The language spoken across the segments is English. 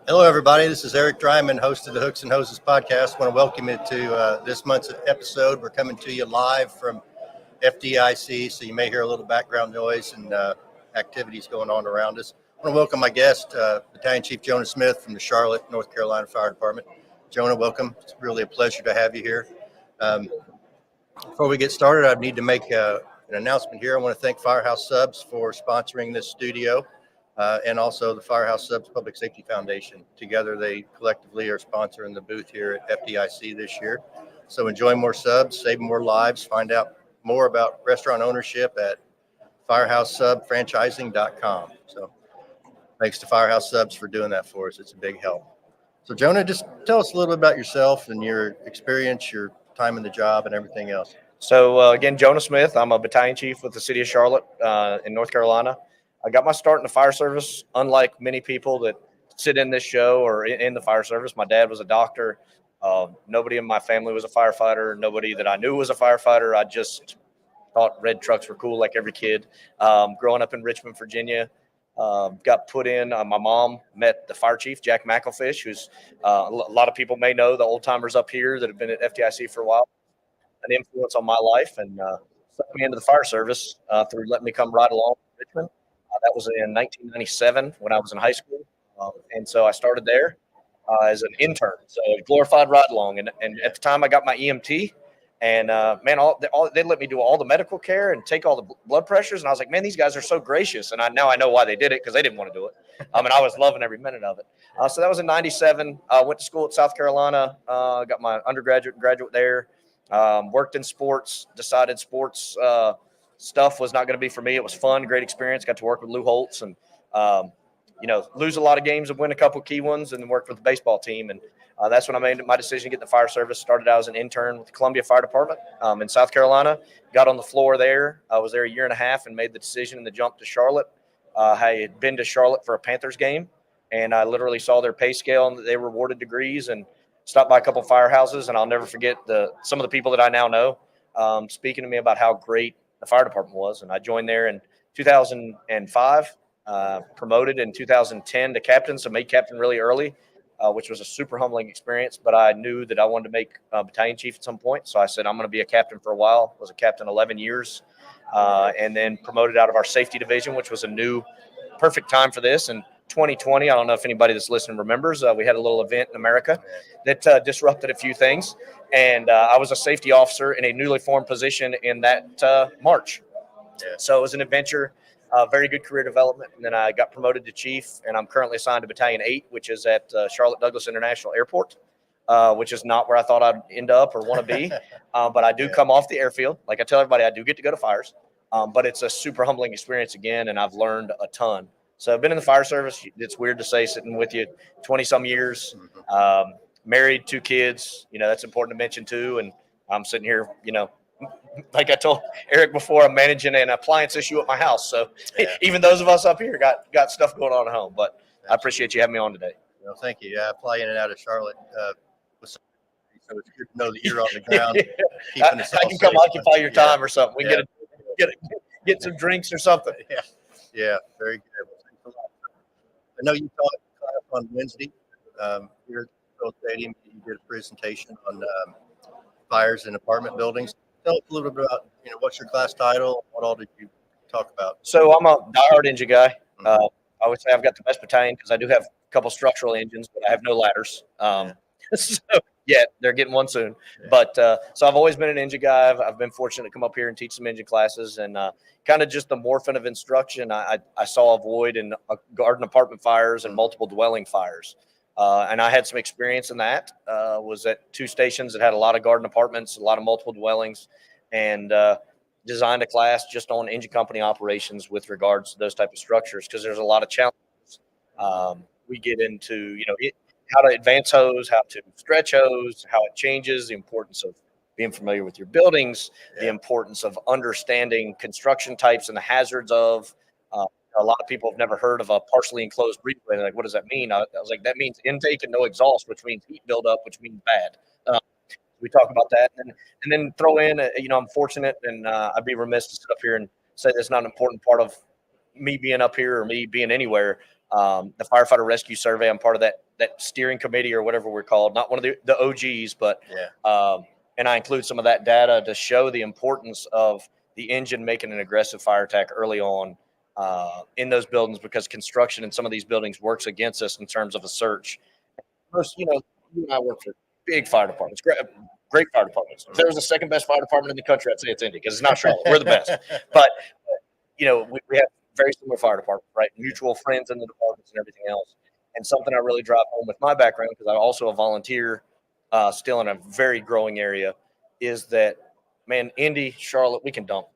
Hello, everybody. This is Eric Dryman, host of the Hooks and Hoses podcast. I want to welcome you to this month's episode. We're coming to you live from FDIC, so you may hear a little background noise and activities going on around us. I want to welcome my guest, Battalion Chief Jonah Smith from the Charlotte, North Carolina Fire Department. Jonah, welcome. It's really a pleasure to have you here. Before we get started, I need to make an announcement here. I want to thank Firehouse Subs for sponsoring this studio. And also the Firehouse Subs Public Safety Foundation. Together, they collectively are sponsoring the booth here at FDIC this year. So enjoy more subs, save more lives, find out more about restaurant ownership at firehousesubfranchising.com. So thanks to Firehouse Subs for doing that for us. It's a big help. So Jonah, just tell us a little bit about yourself and your experience, your time in the job and everything else. So again, Jonah Smith. I'm a battalion chief with the city of Charlotte in North Carolina. I got my start in the fire service. Unlike many people that sit in this show or in the fire service, my dad was a doctor. Nobody in my family was a firefighter. Nobody that I knew was a firefighter. I just thought red trucks were cool like every kid. Growing up in Richmond, Virginia, got put in. My mom met the fire chief, Jack McElfish, who's a lot of people may know, the old timers up here that have been at FDIC for a while. An influence on my life and sucked me into the fire service through letting me come ride along in Richmond. That was in 1997 when I was in high school. And so I started there as an intern, so a glorified ride along. And at the time I got my EMT and they let me do all the medical care and take all the blood pressures. And I was like, man, these guys are so gracious. And now I know why they did it, because they didn't want to do it. And I was loving every minute of it. So that was in 97. I went to school at South Carolina, got my undergraduate and graduate there. Worked in sports, decided sports stuff was not going to be for me. It was fun, great experience. Got to work with Lou Holtz and, lose a lot of games and win a couple key ones, and then worked with the baseball team. And that's when I made my decision to get in the fire service. Started out as an intern with the Columbia Fire Department in South Carolina. Got on the floor there. I was there a year and a half and made the decision and the jump to Charlotte. I had been to Charlotte for a Panthers game, and I literally saw their pay scale and they rewarded degrees, and stopped by a couple of firehouses. And I'll never forget some of the people that I now know speaking to me about how great the fire department was. And I joined there in 2005, promoted in 2010 to captain, so made captain really early, which was a super humbling experience. But I knew that I wanted to make battalion chief at some point, so I said I'm going to be a captain for a while. Was a captain 11 years, and then promoted out of our safety division, which was a new perfect time for this. And 2020, I don't know if anybody that's listening remembers, we had a little event in America that disrupted a few things. And I was a safety officer in a newly formed position in that March. Yeah. So it was an adventure, very good career development. And then I got promoted to chief, and I'm currently assigned to Battalion 8, which is at Charlotte Douglas International Airport, which is not where I thought I'd end up or want to be. But I do come off the airfield. Like I tell everybody, I do get to go to fires. But it's a super humbling experience again, and I've learned a ton. So I've been in the fire service. It's weird to say, sitting with you 20-some years. Married, 2 kids, that's important to mention too. And I'm sitting here, like I told Eric before, I'm managing an appliance issue at my house. So even those of us up here got stuff going on at home. But absolutely. I appreciate you having me on today. Well, thank you. Yeah, I fly in and out of Charlotte. So it's good to know that you're on the ground. I can come occupy your time or something. We can get some drinks or something. Yeah, very good. I know you taught class on Wednesday here at the Stadium. You did a presentation on fires in apartment buildings. Tell us a little bit about, what's your class title? What all did you talk about? So I'm a diehard engine guy. I would say I've got the best battalion because I do have a couple structural engines, but I have no ladders. So they're getting one soon. Yeah. But so I've always been an engine guy. I've been fortunate to come up here and teach some engine classes, and kind of just the morphing of instruction. I saw a void in garden apartment fires and multiple dwelling fires. And I had some experience in that. Was at 2 stations that had a lot of garden apartments, a lot of multiple dwellings, and designed a class just on engine company operations with regards to those type of structures, because there's a lot of challenges. We get into, how to advance hose, how to stretch hose, how it changes, the importance of being familiar with your buildings, the importance of understanding construction types and the hazards of. A lot of people have never heard of a partially enclosed breezeway. They're like, what does that mean? I was like, that means intake and no exhaust, which means heat buildup, which means bad. We talk about that, and then throw in, I'm fortunate, and I'd be remiss to sit up here and say that's not an important part of me being up here or me being anywhere. The firefighter rescue survey, I'm part of that that steering committee or whatever we're called, not one of the OGs, but Yeah. and I include some of that data to show the importance of the engine making an aggressive fire attack early on in those buildings, because construction in some of these buildings works against us in terms of a search. Most, you and I work for big fire departments, great fire departments. If there was the second best fire department in the country, I'd say it's Indy, because it's not Charlotte. We're the best. But we have very similar fire departments, right? Mutual friends in the departments and everything else. And something I really drive home with my background, because I'm also a volunteer still in a very growing area, is that, man, Indy, Charlotte, we can dump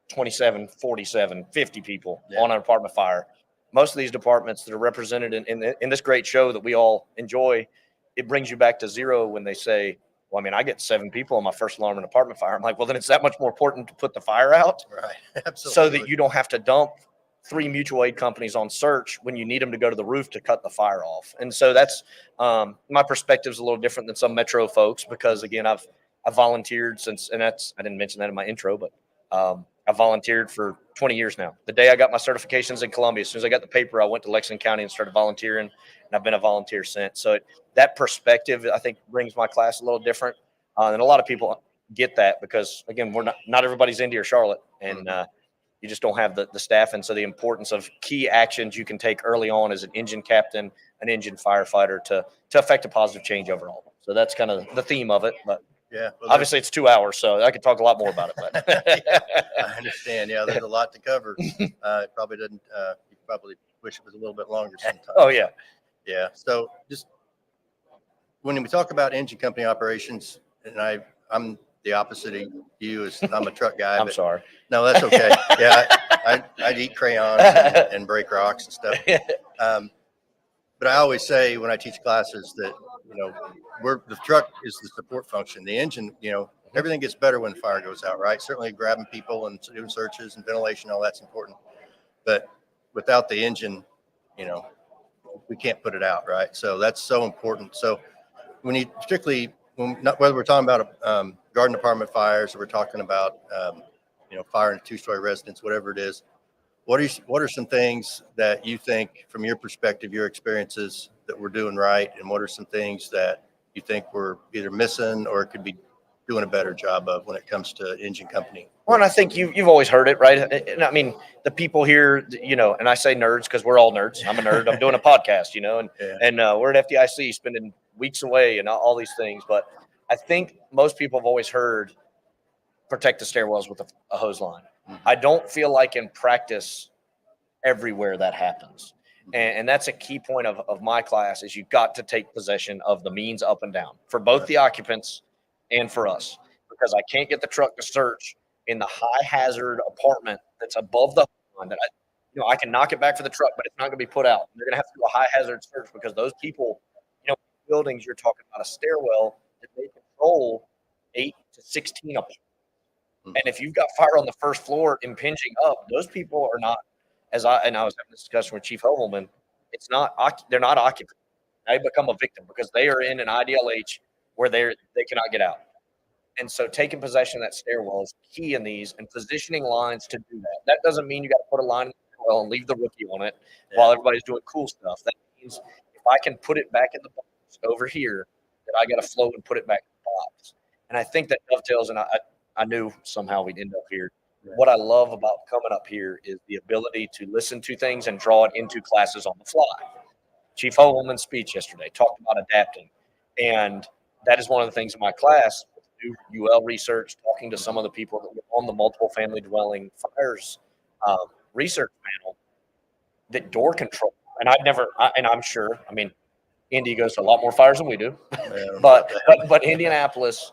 27, 47, 50 people on an apartment fire. Most of these departments that are represented in this great show that we all enjoy, it brings you back to zero when they say, well, I mean, I get 7 people on my first alarm in an apartment fire. I'm like, well, then it's that much more important to put the fire out. Right. Absolutely. So that you don't have to dump 3 mutual aid companies on search when you need them to go to the roof to cut the fire off. And so that's my perspective is a little different than some Metro folks, because again, I've volunteered since, and I didn't mention that in my intro, but I volunteered for 20 years now. The day I got my certifications in Columbia, as soon as I got the paper, I went to Lexington County and started volunteering, and I've been a volunteer since. So that perspective, I think, brings my class a little different. And a lot of people get that because, again, we're not everybody's Indy or Charlotte, and you just don't have the staff. And so the importance of key actions you can take early on as an engine captain, an engine firefighter to affect a positive change overall. So that's kind of the theme of it. But yeah, well, obviously it's 2 hours, so I could talk a lot more about it. But yeah, I understand. Yeah, there's a lot to cover. It probably didn't. You probably wish it was a little bit longer sometimes. Oh yeah, yeah. So just when we talk about engine company operations, and I'm the opposite of you. Is I'm a truck guy. I'm sorry. No, that's okay. Yeah, I'd eat crayons and break rocks and stuff. But I always say when I teach classes that the truck is the support function. The engine, everything gets better when the fire goes out, right? Certainly grabbing people and doing searches and ventilation, all that's important. But without the engine, we can't put it out, right? So that's so important. So particularly whether we're talking about garden department fires or we're talking about fire in a 2-story residence, whatever it is, what are some things that you think, from your perspective, your experiences, that we're doing right, and what are some things that you think we're either missing or could be doing a better job of when it comes to engine company? Well, and I think you've always heard it, right? And I mean, the people here, and I say nerds because we're all nerds. I'm a nerd. I'm doing a podcast, and we're at FDIC spending weeks away and all these things. But I think most people have always heard protect the stairwells with a hose line. Mm-hmm. I don't feel like in practice everywhere that happens. And that's a key point of my class is you've got to take possession of the means up and down for both the occupants and for us, because I can't get the truck to search in the high hazard apartment that's above the line that I can knock it back for the truck, but it's not going to be put out. They're going to have to do a high hazard search because those people, buildings, you're talking about a stairwell that they control 8 to 16 apartments. And if you've got fire on the first floor impinging up, those people are not, I was having this discussion with Chief Hovelman, they're not occupants. They become a victim because they are in an IDLH where they cannot get out. And so taking possession of that stairwell is key in these, and positioning lines to do that. That doesn't mean you got to put a line in the stairwell and leave the rookie on it while everybody's doing cool stuff. That means if I can put it back in the box over here, that I got to flow and put it back in the box. And I think that dovetails, and I knew somehow we'd end up here. Right. What I love about coming up here is the ability to listen to things and draw it into classes on the fly. Chief Hovelman's speech yesterday talked about adapting. And that is one of the things in my class, new UL research, talking to some of the people that were on the multiple family dwelling fires research panel, that door control. And I'm sure, Indy goes to a lot more fires than we do, but Indianapolis,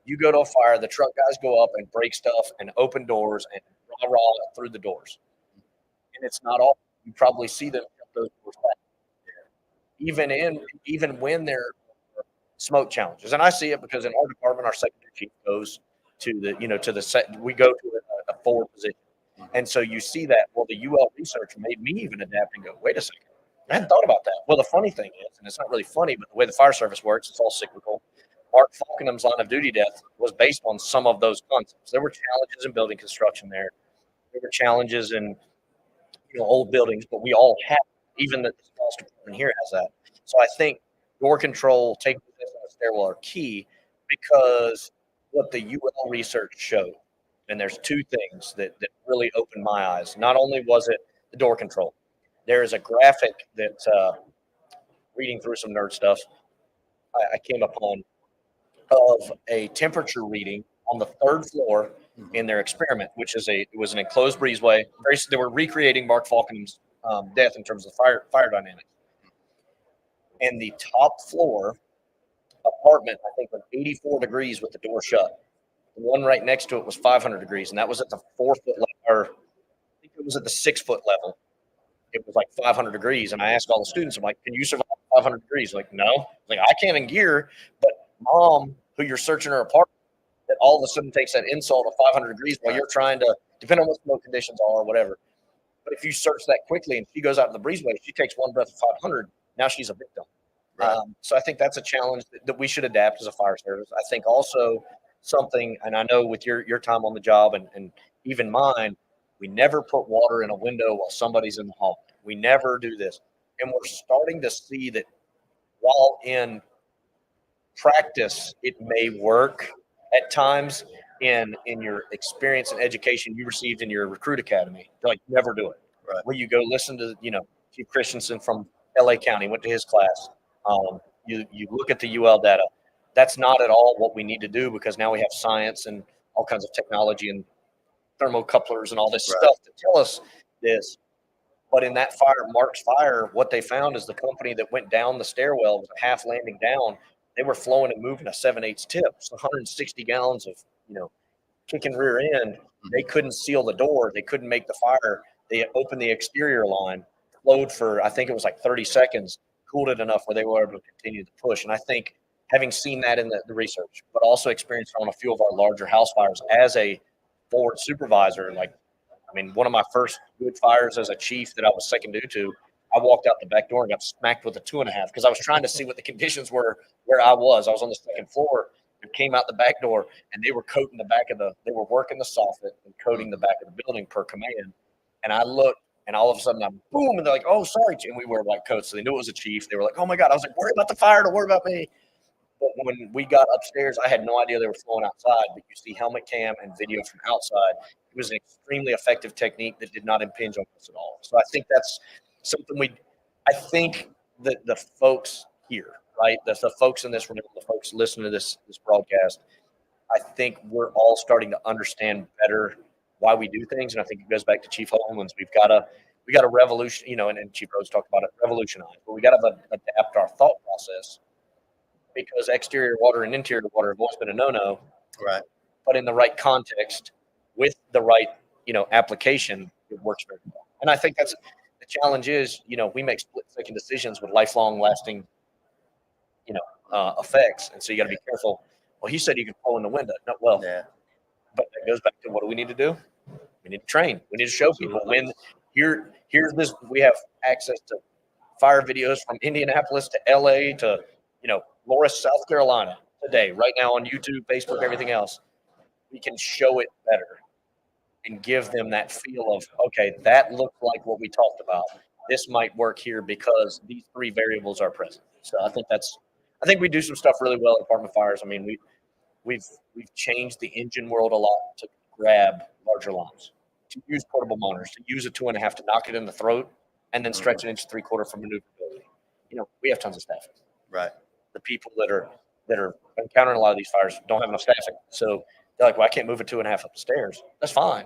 you go to a fire, the truck guys go up and break stuff and open doors and rah through the doors. And it's not all, you probably see them shut those doors back. Even when there are smoke challenges. And I see it because in our department, our secondary chief goes to we go to a forward position. And so you see that. Well, the UL research made me even adapt and go, wait a second. I hadn't thought about that. Well, the funny thing is, and it's not really funny, but the way the fire service works, it's all cyclical. Mark Falkenham's line of duty death was based on some of those concepts. There were challenges in building construction there. There were challenges in old buildings, but we all have, even the smallest department here has that. So I think door control, taking possession of the stairwell are key because what the UL research showed, and there's two things that really opened my eyes. Not only was it the door control, there is a graphic that reading through some nerd stuff I came upon of a temperature reading on the third floor in their experiment, which is it was an enclosed breezeway. They were recreating Mark Falken's death in terms of fire dynamics. And the top floor apartment, I think, was 84 degrees with the door shut. The one right next to it was 500 degrees, and that was at the 4 foot level, or I think it was at the 6 foot level. It was like 500 degrees, and I asked all the students, I'm like, "Can you survive 500 degrees?" Like, no. Like, I can't in gear, but mom, who you're searching her apartment, that all of a sudden takes that insult of 500 degrees while you're trying to, depend on what smoke conditions are or whatever. But if you search that quickly and she goes out in the breezeway, she takes one breath of 500. Now she's a victim. Right. So I think that's a challenge that we should adapt as a fire service. I think also something, and I know with your time on the job and even mine, we never put water in a window while somebody's in the hallway. We never do this. And we're starting to see that while in practice it may work at times, in your experience and education you received in your recruit academy, they're like, never do it. Right. Where you go listen to, Chief Christensen from LA County, went to his class. You look at the UL data. That's not at all what we need to do, because now we have science and all kinds of technology and thermocouplers and all this stuff to tell us this. But in that fire, Mark's fire, what they found is the company that went down the stairwell was a half landing down. They were flowing and moving a 7/8 tip, so 160 gallons of kicking rear end. They couldn't seal the door. They couldn't make the fire. They opened the exterior line, flowed for I think it was like 30 seconds, cooled it enough where they were able to continue to push. And I think having seen that in the research, but also experienced on a few of our larger house fires as a forward supervisor, one of my first good fires as a chief that I was second due to, I walked out the back door and got smacked with a 2.5 because I was trying to see what the conditions were where I was. I was on the second floor and came out the back door, and they were coating they were working the soffit and coating the back of the building per command. And I looked, and all of a sudden I'm boom, and they're like, "Oh, sorry," and we wear white coats, so they knew it was a chief. They were like, "Oh my God!" I was like, "Worry about the fire, don't worry about me." But when we got upstairs, I had no idea they were flowing outside. But you see helmet cam and video from outside. It was an extremely effective technique that did not impinge on us at all. So I think that's something I think that the folks here, right, the folks in this room, the folks listening to this broadcast, I think we're all starting to understand better why we do things. And I think it goes back to Chief Holman's. We got to revolution, and Chief Rhodes talked about it, revolutionize. But we got to adapt our thought process, because exterior water and interior water have always been a no-no. Right. But in the right context, with the right, application, it works very well. And I think that's the challenge is, we make split-second decisions with lifelong lasting, effects. And so you got to be careful. Well, he said you can pull in the window. No, well, Yeah. but that goes back to what do we need to do? We need to train. We need to show people here's this. We have access to fire videos from Indianapolis to LA to, Loris, South Carolina today, right now on YouTube, Facebook, everything else. We can show it better and give them that feel of, okay, that looks like what we talked about. This might work here because these three variables are present. So I think we do some stuff really well at Department of Fires. I mean, we've changed the engine world a lot to grab larger lines, to use portable monitors, to use a 2.5 to knock it in the throat, and then stretch an 1 3/4 for maneuverability. We have tons of staffing. Right. The people that are encountering a lot of these fires don't have enough staffing. So they're like, well, I can't move a 2.5 up the stairs. That's fine.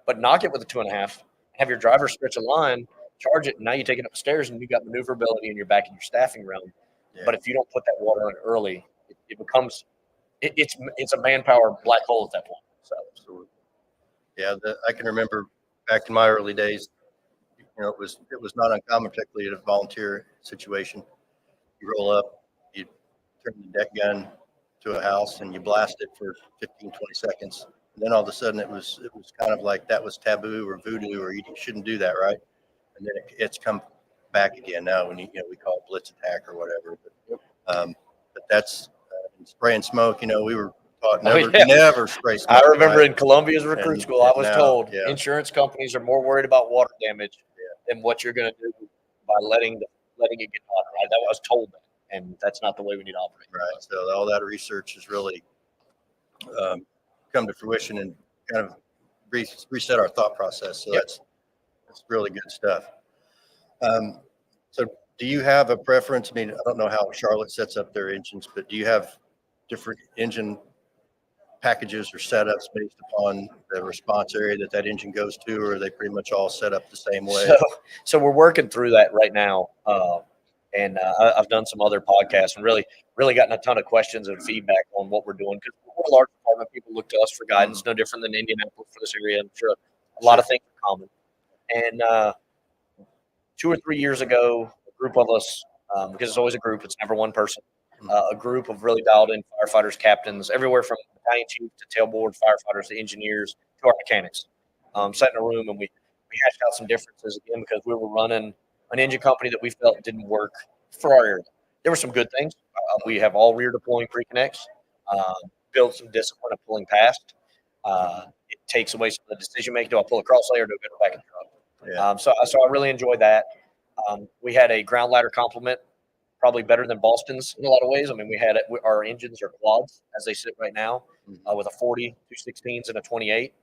But knock it with a 2.5, have your driver stretch a line, charge it, and now you take it up the stairs and you got maneuverability and you're back in your staffing realm. Yeah. But if you don't put that water in early, it becomes it's a manpower black hole at that point. So absolutely. Yeah, I can remember back in my early days, it was not uncommon, particularly in a volunteer situation. You roll up, you turn the deck gun to a house and you blast it for 15, 20 seconds. And then all of a sudden it was kind of like that was taboo or voodoo, or you shouldn't do that, right? And then it's come back again now when we call it blitz attack or whatever. But that's spray and smoke. We were taught never spray smoke. I remember right? In Columbia's recruit school, I was told insurance companies are more worried about water damage than what you're going to do by letting it get hot. Right? That I was told that. and that's not the way we need to operate. Right. So all that research has really come to fruition and kind of reset our thought process. So Yep. that's really good stuff. So do you have a preference? I mean, I don't know how Charlotte sets up their engines, but do you have different engine packages or setups based upon the response area that engine goes to, or are they pretty much all set up the same way? So we're working through that right now. And I've done some other podcasts and really gotten a ton of questions and feedback on what we're doing, because we're a large department. People look to us for guidance, no different than Indianapolis for this area. I'm sure a lot of things are common. And 2 or 3 years ago, a group of us, because it's always a group, it's never one person, a group of really dialed-in firefighters, captains, everywhere from battalion chief to tailboard firefighters to engineers to our mechanics, sat in a room, and we hashed out some differences again, because we were running an engine company that we felt didn't work for our area. There were some good things. We have all rear deploying pre-connects, build some discipline of pulling past. It takes away some of the decision making. Do I pull a cross layer or do I go back in the truck? Yeah. So I really enjoyed that. We had a ground ladder complement, probably better than Boston's in a lot of ways. I mean, our engines are quads as they sit right now, with a 40, 216s, and a 28.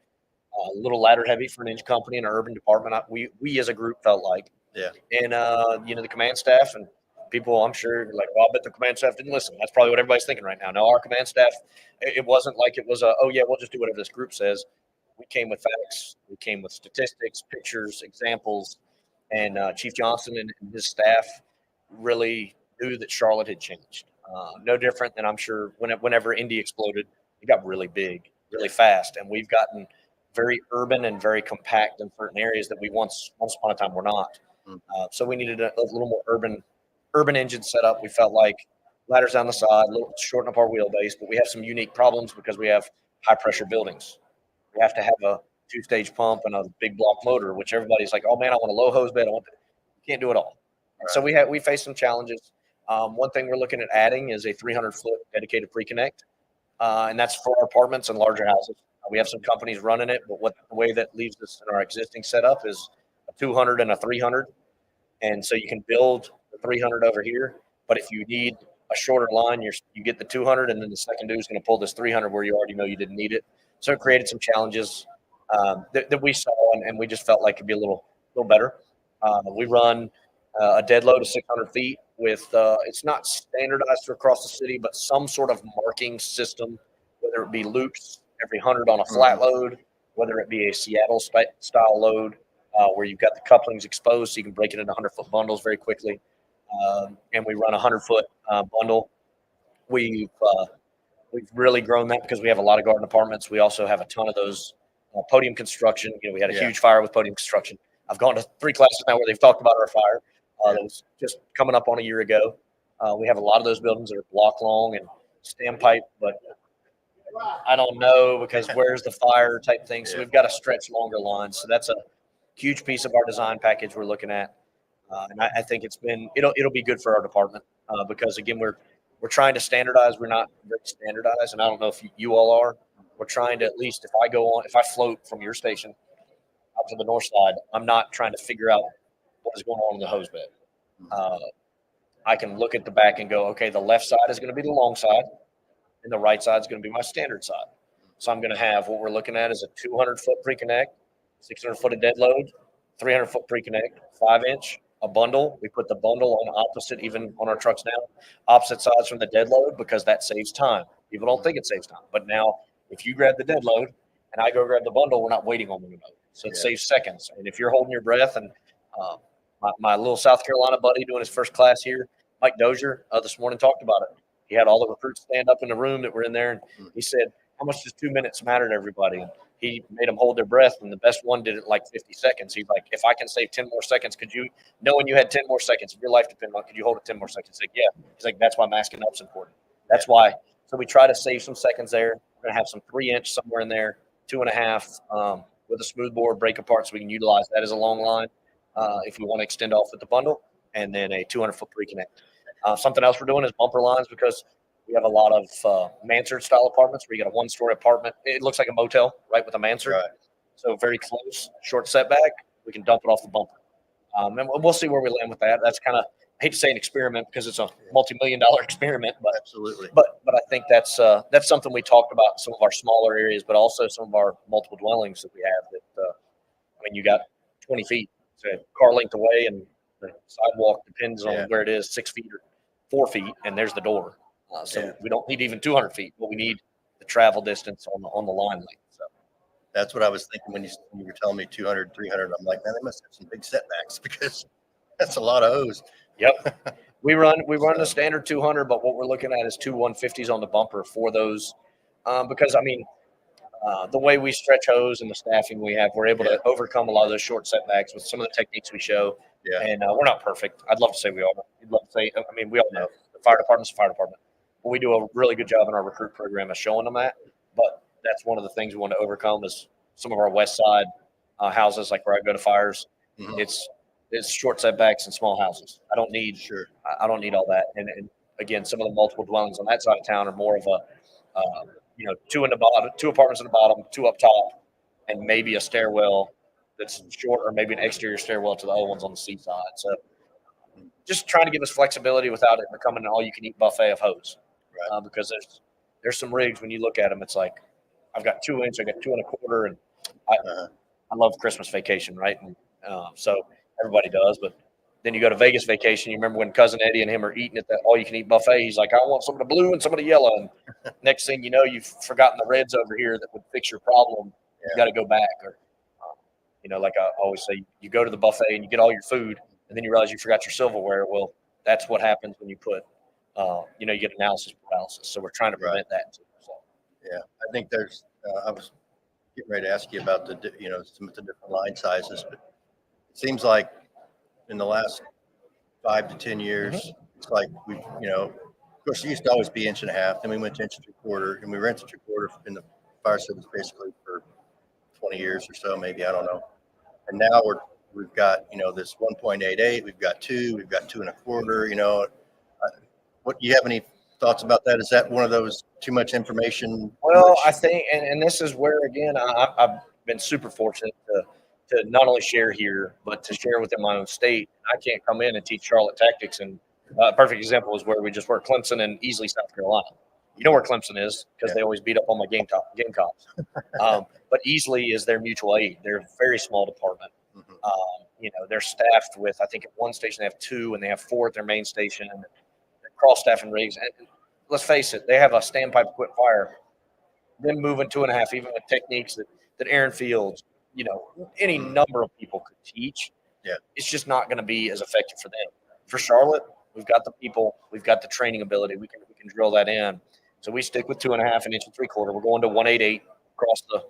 A little ladder heavy for an engine company in an urban department. We as a group felt like. Yeah. And the command staff and people, I'm sure, like, well, I bet the command staff didn't listen. That's probably what everybody's thinking right now. No, our command staff, it wasn't like it was oh yeah, we'll just do whatever this group says. We came with facts. We came with statistics, pictures, examples, and Chief Johnson and his staff really knew that Charlotte had changed. No different than, I'm sure, whenever Indy exploded, it got really big, really fast, and we've gotten very urban and very compact in certain areas that we once upon a time were not. So we needed a little more urban engine setup. We felt like ladders down the side, a little shorten up our wheelbase, but we have some unique problems because we have high pressure buildings. We have to have a 2-stage pump and a big block motor, which everybody's like, oh man, I want a low hose bed. You can't do it all. Right. So we faced some challenges. One thing we're looking at adding is a 300-foot dedicated pre-connect, and that's for apartments and larger houses. We have some companies running it, but the way that leaves us in our existing setup is a 200 and a 300. And so you can build the 300 over here, but if you need a shorter line, you get the 200, and then the second dude is going to pull this 300 where you already know you didn't need it. So it created some challenges that we saw, and we just felt like it'd be a little better. We run a dead load of 600 feet with it's not standardized across the city, but some sort of marking system, whether it be loops every 100 on a flat load, whether it be a Seattle style load where you've got the couplings exposed so you can break it into 100-foot bundles very quickly. And we run a 100-foot bundle. We've really grown that because we have a lot of garden apartments. We also have a ton of those podium construction. We had a huge fire with podium construction. I've gone to 3 classes now where they've talked about our fire that was just coming up on a year ago. We have a lot of those buildings that are block long and stem pipe, but I don't know because where's the fire type thing. So we've got to stretch longer lines. So that's a huge piece of our design package we're looking at. And I think it'll be good for our department because again, we're trying to standardize. We're not very standardized. And I don't know if you all are. We're trying to, at least if I float from your station out to the north side, I'm not trying to figure out what is going on in the hose bed. I can look at the back and go, okay, the left side is going to be the long side and the right side is going to be my standard side. So I'm going to have what we're looking at is a 200-foot pre-connect, 600-foot of dead load, 300-foot pre-connect, 5-inch, a bundle. We put the bundle on opposite, even on our trucks now, opposite sides from the dead load because that saves time. People don't think it saves time. But now if you grab the dead load and I go grab the bundle, we're not waiting on one another. So it saves seconds. And if you're holding your breath, and my little South Carolina buddy doing his first class here, Mike Dozier, this morning talked about it. He had all the recruits stand up in the room that were in there, and he said, how much does 2 minutes matter to everybody? And he made them hold their breath, and the best one did it in like 50 seconds. He's like, if I can save 10 more seconds, could you, knowing you had 10 more seconds, if your life depended on it, could you hold it 10 more seconds? He's like, yeah. He's like, that's why masking up is important. That's why. So we try to save some seconds there. We're going to have some 3-inch somewhere in there, 2.5 with a smooth bore break apart so we can utilize that as a long line if we want to extend off with the bundle, and then a 200-foot pre-connect. Something else we're doing is bumper lines because we have a lot of mansard style apartments where you got a 1-story apartment. It looks like a motel, right, with a mansard. Right. So very close, short setback. We can dump it off the bumper. And we'll see where we land with that. That's kind of hate to say an experiment because it's a multi-million-dollar experiment, but Absolutely. I think that's something we talked about in some of our smaller areas, but also some of our multiple dwellings that we have. That I mean, you got 20 feet, so car length away, and the sidewalk depends on where it is, 6 feet or 4 feet, and there's the door. So we don't need even 200 feet, but we need the travel distance on the line length. So that's what I was thinking when you were telling me 200, 300. I'm like, man, they must have some big setbacks because that's a lot of hose. Yep. We run the standard 200, but what we're looking at is two 150s on the bumper for those, because I mean, the way we stretch hose and the staffing we have, we're able to overcome a lot of those short setbacks with some of the techniques we show. Yeah. And we're not perfect. I'd love to say we are. I'd love to say, I mean, we all know the fire department's the fire department, but we do a really good job in our recruit program of showing them that. But that's one of the things we want to overcome is some of our west side houses, like where I go to fires. Mhm. It's short setbacks and small houses. I don't need I don't need all that. And again, some of the multiple dwellings on that side of town are more of a two in the bottom, two apartments in the bottom, two up top, and maybe a stairwell that's short, or maybe an exterior stairwell to the other ones on the seaside. So just trying to give us flexibility without it becoming an all-you-can-eat buffet of hose. Right. Because there's some rigs when you look at them, it's like I've got 2 inch, I got 2 1/4, and I love Christmas vacation, right? And so everybody does, but then you go to Vegas vacation. You remember when Cousin Eddie and him are eating at that all-you-can-eat buffet? He's like, I want some of the blue and some of the yellow. And next thing you know, you've forgotten the reds over here that would fix your problem. You got to go back. Or, like I always say, you go to the buffet and you get all your food, and then you realize you forgot your silverware. Well, that's what happens when you put, you get analysis paralysis. So we're trying to prevent that too. So. Yeah, I think there's. I was getting ready to ask you about some of the different line sizes, but it seems like in the last 5 to 10 years, it's like of course, it used to always be 1.5 inches, then we went to 1.75 inches, and we were 1.75 inches in the fire service basically for 20 years or so, maybe, I don't know. And now we've got, this 1.88, we've got 2, we've got 2 1/4, what, do you have any thoughts about that? Is that one of those too much information? Well, I think, and this is where, again, I've been super fortunate to not only share here, but to share within my own state. I can't come in and teach Charlotte tactics. And a perfect example is where we just were, Clemson and Easley, South Carolina. You know where Clemson is because they always beat up on my Gamecocks. But Easley is their mutual aid. They're a very small department. They're staffed with, I think at one station they have 2, and they have 4 at their main station, and they're cross-staffing rigs. And let's face it, they have a standpipe equipped fire. Then moving 2.5, even with techniques that Aaron Fields, any number of people could teach. Yeah. It's just not going to be as effective for them. For Charlotte, we've got the people, we've got the training ability. We can drill that in. So we stick with 2.5, 1 3/4. We're going to 188 across the.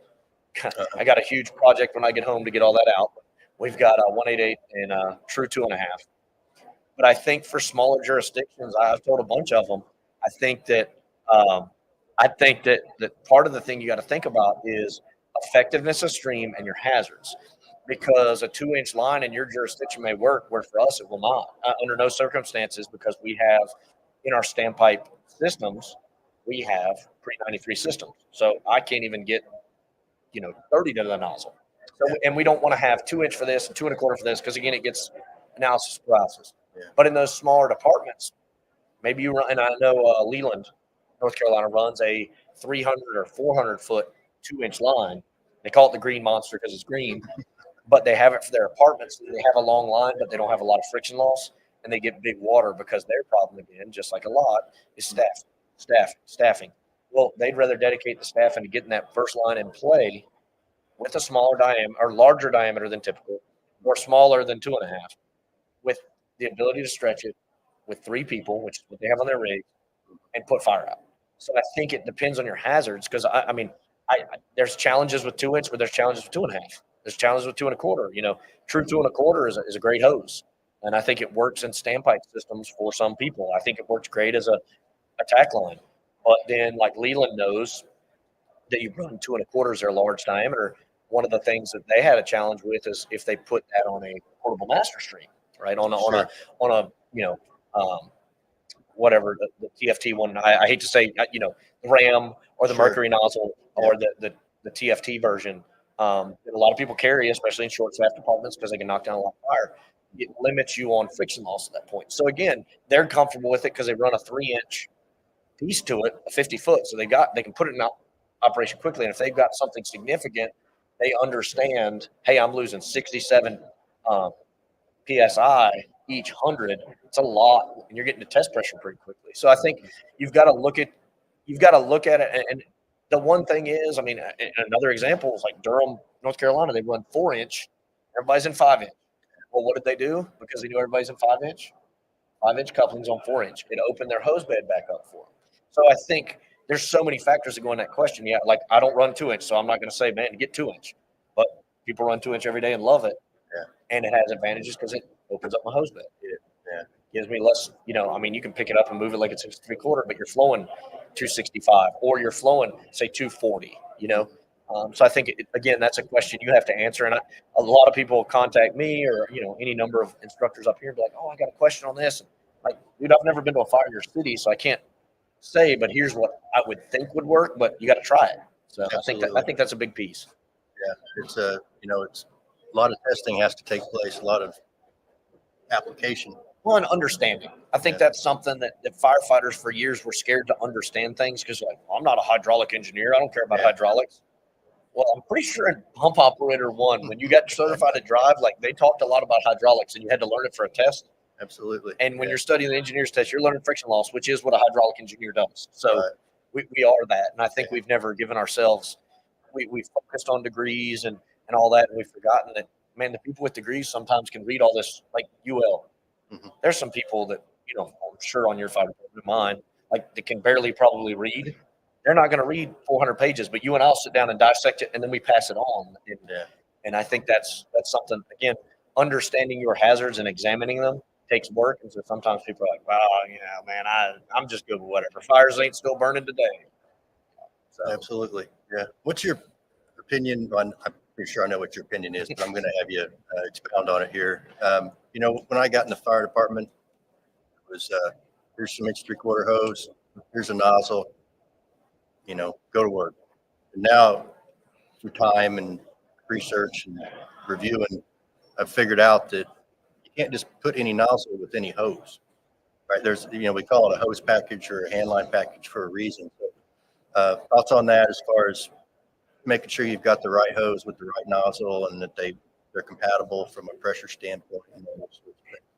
I got a huge project when I get home to get all that out. We've got a 188 and a true 2.5. But I think for smaller jurisdictions, I've told a bunch of them. I think that part of the thing you got to think about is effectiveness of stream and your hazards, because a 2-inch line in your jurisdiction may work, where for us it will not, under no circumstances, because we have in our standpipe systems, we have pre-93 systems. So I can't even get 30 to the nozzle. So, and we don't want to have 2 inch for this and 2 1/4 for this, because again it gets analysis paralysis. But in those smaller departments, maybe you run, and I know Leland, North Carolina, runs a 300 or 400 foot 2-inch line. They call it the Green Monster because it's green, but they have it for their apartments. They have a long line, but they don't have a lot of friction loss, and they get big water because their problem, again, just like a lot, is staffing. Well, they'd rather dedicate the staffing to getting that first line in play with a smaller diameter or larger diameter than typical, or smaller than 2.5, with the ability to stretch it with 3 people, which is what they have on their rig, and put fire out. So I think it depends on your hazards, because I mean, there's challenges with 2 inch, but there's challenges with 2.5. There's challenges with 2 1/4. True 2 1/4 is a great hose, and I think it works in standpipe systems for some people. I think it works great as a tack line, but then like Leland knows that you run 2 1/4 is their large diameter. One of the things that they had a challenge with is if they put that on a portable master stream, right? On a whatever the TFT one. I hate to say the RAM or the Mercury nozzle or the TFT version that a lot of people carry, especially in short staff departments, because they can knock down a lot of fire. it limits you on friction loss at that point. So again, they're comfortable with it because they run a 3-inch piece to it, a 50 foot. So they can put it in operation quickly. And if they've got something significant, they understand, hey, I'm losing 67 psi each 100. It's a lot, and you're getting to test pressure pretty quickly. So I think you've got to look at it. And the one thing is, I mean, another example is like Durham, North Carolina. They run 4-inch. Everybody's in 5-inch. Well, what did they do? Because they knew everybody's in 5-inch. 5-inch couplings on 4-inch. It opened their hose bed back up for them. So I think there's so many factors that go in that question. Yeah, like I don't run 2-inch, so I'm not going to say, man, get 2-inch. But people run 2-inch every day and love it. Yeah. And it has advantages because it opens up my hose bed. It gives me less, I mean, you can pick it up and move it like it's 6.75, but you're flowing 265 or you're flowing, say, 240, So I think, again, that's a question you have to answer. And a lot of people contact me or, any number of instructors up here and be like, oh, I got a question on this. And like, dude, I've never been to a fire city, so I can't say, but here's what I would think would work, but you got to try it. So I think that's a big piece. Yeah. It's it's a lot of testing has to take place, a lot of application. Well, and understanding. I think that's something that firefighters for years were scared to understand things because, like, well, I'm not a hydraulic engineer. I don't care about hydraulics. Well, I'm pretty sure in Pump Operator 1, when you got certified to drive, like they talked a lot about hydraulics and you had to learn it for a test. Absolutely. And when you're studying the engineer's test, you're learning friction loss, which is what a hydraulic engineer does. So we are that. And I think we've never given ourselves, we focused on degrees and all that. And we've forgotten that, man, the people with degrees sometimes can read all this, like UL. Mm-hmm. There's some people that, I'm sure on your fire department, mine, like they can barely probably read. They're not going to read 400 pages, but you and I'll sit down and dissect it, and then we pass it on. And I think that's something, again, understanding your hazards and examining them takes work. And so sometimes people are like, well, man, I'm just good with whatever. Fires ain't still burning today. So. Absolutely. Yeah. What's your opinion on, I'm pretty sure I know what your opinion is, but I'm going to have you expound on it here. When I got in the fire department, it was here's some 1.75 hose, here's a nozzle, go to work. And now, through time and research and reviewing, I've figured out that you can't just put any nozzle with any hose, right? There's, we call it a hose package or a handline package for a reason. So, thoughts on that as far as making sure you've got the right hose with the right nozzle and that they're compatible from a pressure standpoint.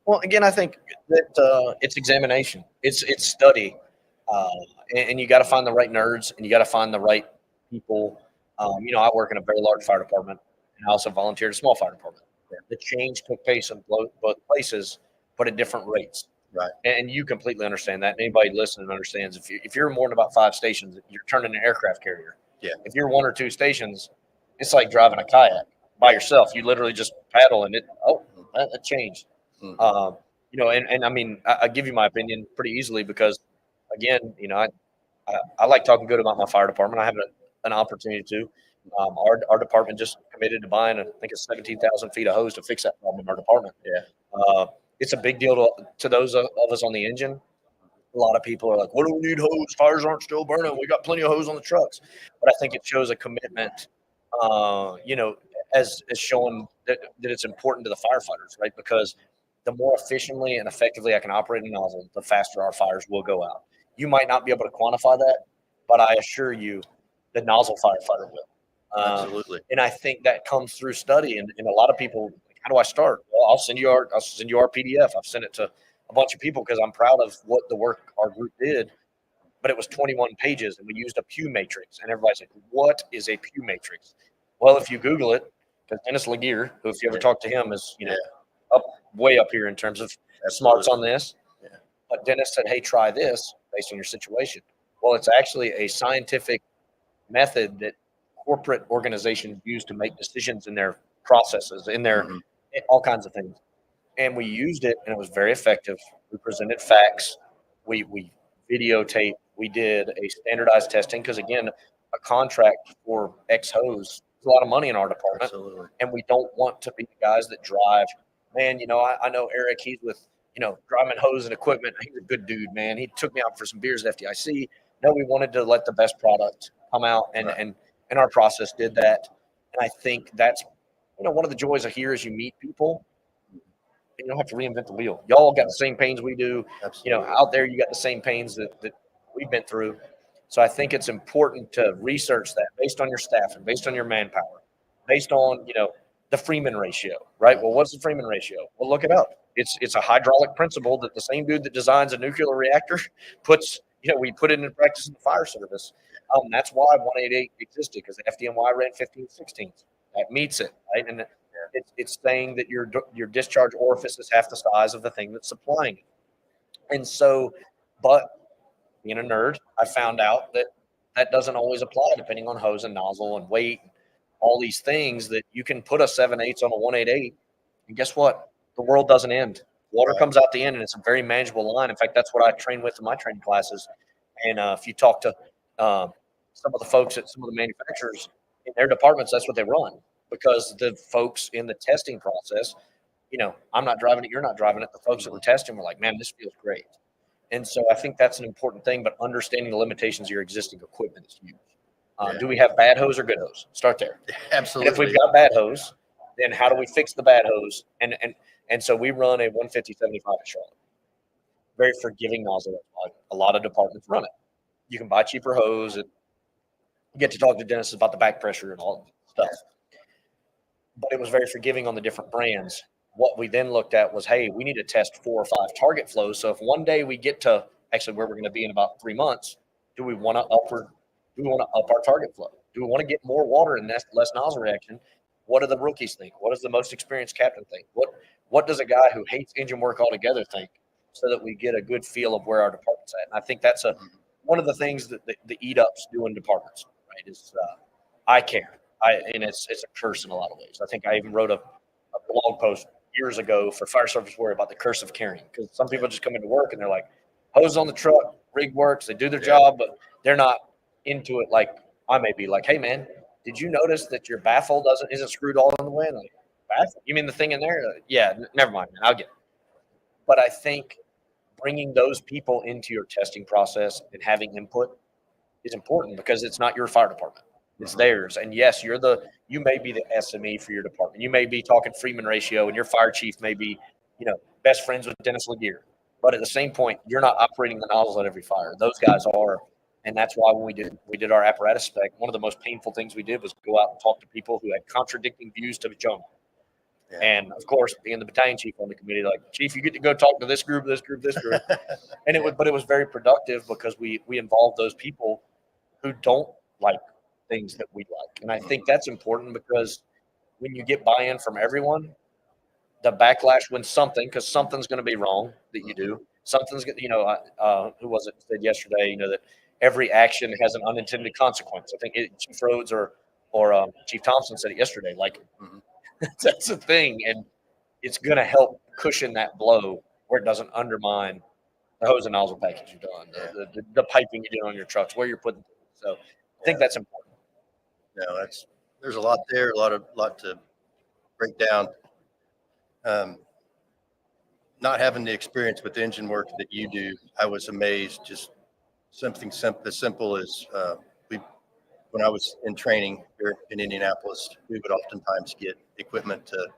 Well, again, I think that it's examination, it's study, and you got to find the right nerds and you got to find the right people. I work in a very large fire department, and I also volunteered at a small fire department. The change took place in both places, but at different rates. Right. And you completely understand that. Anybody listening understands if you're more than about 5 stations, you're turning an aircraft carrier. Yeah. If you're 1 or 2 stations, it's like driving a kayak by yourself. You literally just paddle and that changed. Mm-hmm. And I mean, I give you my opinion pretty easily because, again, I like talking good about my fire department. I have an opportunity to. Our department just committed to buying, I think it's 17,000 feet of hose to fix that problem in our department. Yeah. It's a big deal to those of us on the engine. A lot of people are like, what do we need hose? Fires aren't still burning. We got plenty of hose on the trucks. But I think it shows a commitment, as showing that it's important to the firefighters, right? Because the more efficiently and effectively I can operate a nozzle, the faster our fires will go out. You might not be able to quantify that, but I assure you the nozzle firefighter will. Absolutely. And I think that comes through study. And a lot of people, how do I start? Well, I'll send you our PDF. I've sent it to a bunch of people because I'm proud of what the work our group did. But it was 21 pages, and we used a Pew matrix. And everybody's like, what is a Pew matrix? Well, if you Google it, because Dennis Laguerre, who if you ever talk to him, is way up here in terms of smarts on this. Yeah. But Dennis said, hey, try this based on your situation. Well, it's actually a scientific method that corporate organizations use to make decisions in their processes, in their all kinds of things. And we used it, and it was very effective. We presented facts. We videotaped. We did a standardized testing because, again, a contract for X hose is a lot of money in our department. Absolutely. And we don't want to be the guys that drive. Man, I know Eric. He's with, Dryman Hose and Equipment. He's a good dude, man. He took me out for some beers at FDIC. No, we wanted to let the best product come out, and our process did that. And I think that's, one of the joys of here is you meet people. and you don't have to reinvent the wheel. Y'all got the same pains we do. Absolutely. Out there, you got the same pains that we've been through. So I think it's important to research that based on your staff and based on your manpower, based on, the Freeman ratio, right? Well, what's the Freeman ratio? Well, look it up. It's a hydraulic principle that the same dude that designs a nuclear reactor puts, we put it into practice in the fire service. That's why 188 existed, because the FDNY ran 15/16. That meets it, right? And it's saying that your discharge orifice is half the size of the thing that's supplying it. And so, but being a nerd, I found out that doesn't always apply depending on hose and nozzle and weight, all these things that you can put a 7/8 on a 188. And guess what? The world doesn't end. Water comes out the end, and it's a very manageable line. In fact, that's what I train with in my training classes. And if you talk to some of the folks at some of the manufacturers in their departments, that's what they run, because the folks in the testing process, I'm not driving it, you're not driving it. The folks that were testing were like, man, this feels great. And so I think that's an important thing, but understanding the limitations of your existing equipment is huge. Do we have bad hose or good hose? Start there. Absolutely. And if we've got bad hose, then how do we fix the bad hose? And so we run a 150/75 at Charlotte. Very forgiving nozzle. A lot of departments run it. You can buy cheaper hose and get to talk to Dennis about the back pressure and all that stuff. But it was very forgiving on the different brands. What we then looked at was, hey, we need to test 4 or 5 target flows. So if one day we get to actually where we're going to be in about 3 months, do we want to up our target flow? Do we want to get more water and less nozzle reaction? What do the rookies think? What does the most experienced captain think? What does a guy who hates engine work altogether think? So that we get a good feel of where our department's at. And I think that's one of the things that the eat-ups do in departments, right? Is I care. And it's a curse in a lot of ways. I think I even wrote a blog post years ago for Fire Service Warrior about the curse of caring, because some people just come into work and they're like, hose on the truck, rig works, they do their job, but they're not into it like I may be. Like, hey man, did you notice that your baffle isn't screwed all in the way? Like, baffle? You mean the thing in there? Yeah, never mind, man, I'll get it. But I think bringing those people into your testing process and having input is important, because it's not your fire department. It's theirs. And yes, you may be the SME for your department. You may be talking Freeman ratio, and your fire chief may be, best friends with Dennis Laguerre. But at the same point, you're not operating the nozzles at every fire. Those guys are. And that's why when we did our apparatus spec, one of the most painful things we did was go out and talk to people who had contradicting views to Jonah. Yeah. And of course, being the battalion chief on the committee, like, chief, you get to go talk to this group, this group, this group. And it was very productive, because we involved those people who don't like things that we like. And I think that's important, because when you get buy-in from everyone, the backlash when because something's going to be wrong that you do. Something's going to, who was it said yesterday, that every action has an unintended consequence. I think Chief Rhodes or Chief Thompson said it yesterday. Like, that's the thing. And it's going to help cushion that blow where it doesn't undermine the hose and nozzle package you've done, the piping you do on your trucks, where you're putting it. So I think that's important. No, there's a lot there, a lot to break down. Not having the experience with engine work that you do, I was amazed. Just something as simple as when I was in training here in Indianapolis, we would oftentimes get equipment to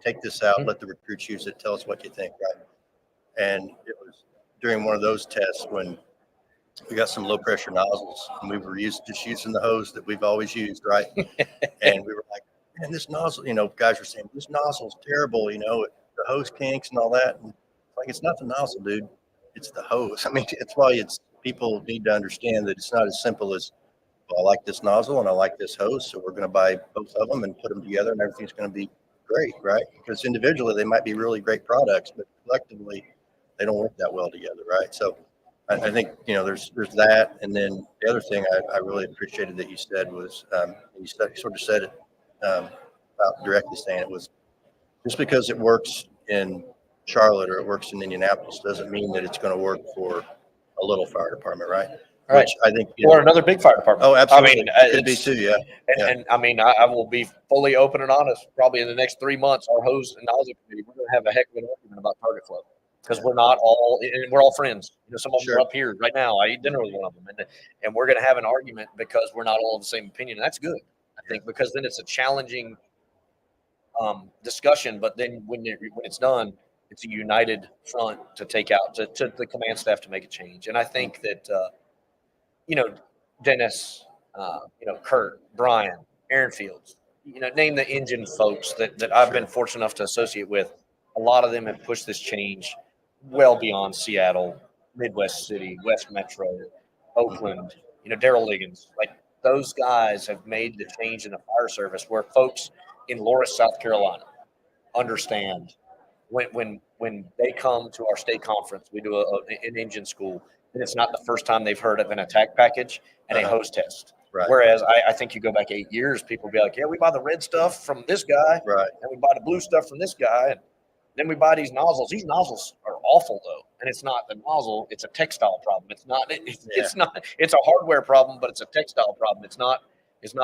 take this out, let the recruits use it, tell us what you think, right? And it was during one of those tests when we got some low pressure nozzles, and we were using the hose that we've always used, right? And we were like, man, this nozzle, guys were saying, this nozzle's terrible, the hose kinks and all that. And it's not the nozzle, dude. It's the hose. I mean, it's why people need to understand that it's not as simple as, well, I like this nozzle and I like this hose, so we're going to buy both of them and put them together, and everything's going to be great, right? Because individually they might be really great products, but collectively they don't work that well together, right? So I think, there's that. And then the other thing I really appreciated that you said was, you sort of said it without directly saying it, was just because it works in Charlotte or it works in Indianapolis doesn't mean that it's going to work for a little fire department, right? Right. Which I think, or another big fire department. Oh, absolutely. I mean, it could be too, yeah. And I mean, I will be fully open and honest. Probably in the next 3 months, our hose and nozzle committee, we're going to have a heck of an argument about target flow, because we're all friends. Some of them are up here right now. I eat dinner with one of them, and we're going to have an argument because we're not all of the same opinion. And that's good, I think, because then it's a challenging discussion. But then when it's done, it's a united front to take out to the command staff to make a change. And I think that you know, Dennis, Kurt, Brian, Aaron Fields, name the engine folks that I've been fortunate enough to associate with. A lot of them have pushed this change well beyond Seattle, Midwest City, West Metro, Oakland, Daryl Liggins. Like those guys have made the change in the fire service where folks in Loris, South Carolina understand when they come to our state conference, we do an engine school, and it's not the first time they've heard of an attack package and a hose test. Right. Whereas I think you go back 8 years, people will be like, yeah, we buy the red stuff from this guy, Right. and we buy the blue stuff from this guy, and then we buy these nozzles. These nozzles are awful though, and it's not the nozzle; it's a textile problem. It's not. It's not. It's a hardware problem, but it's a textile problem. It's not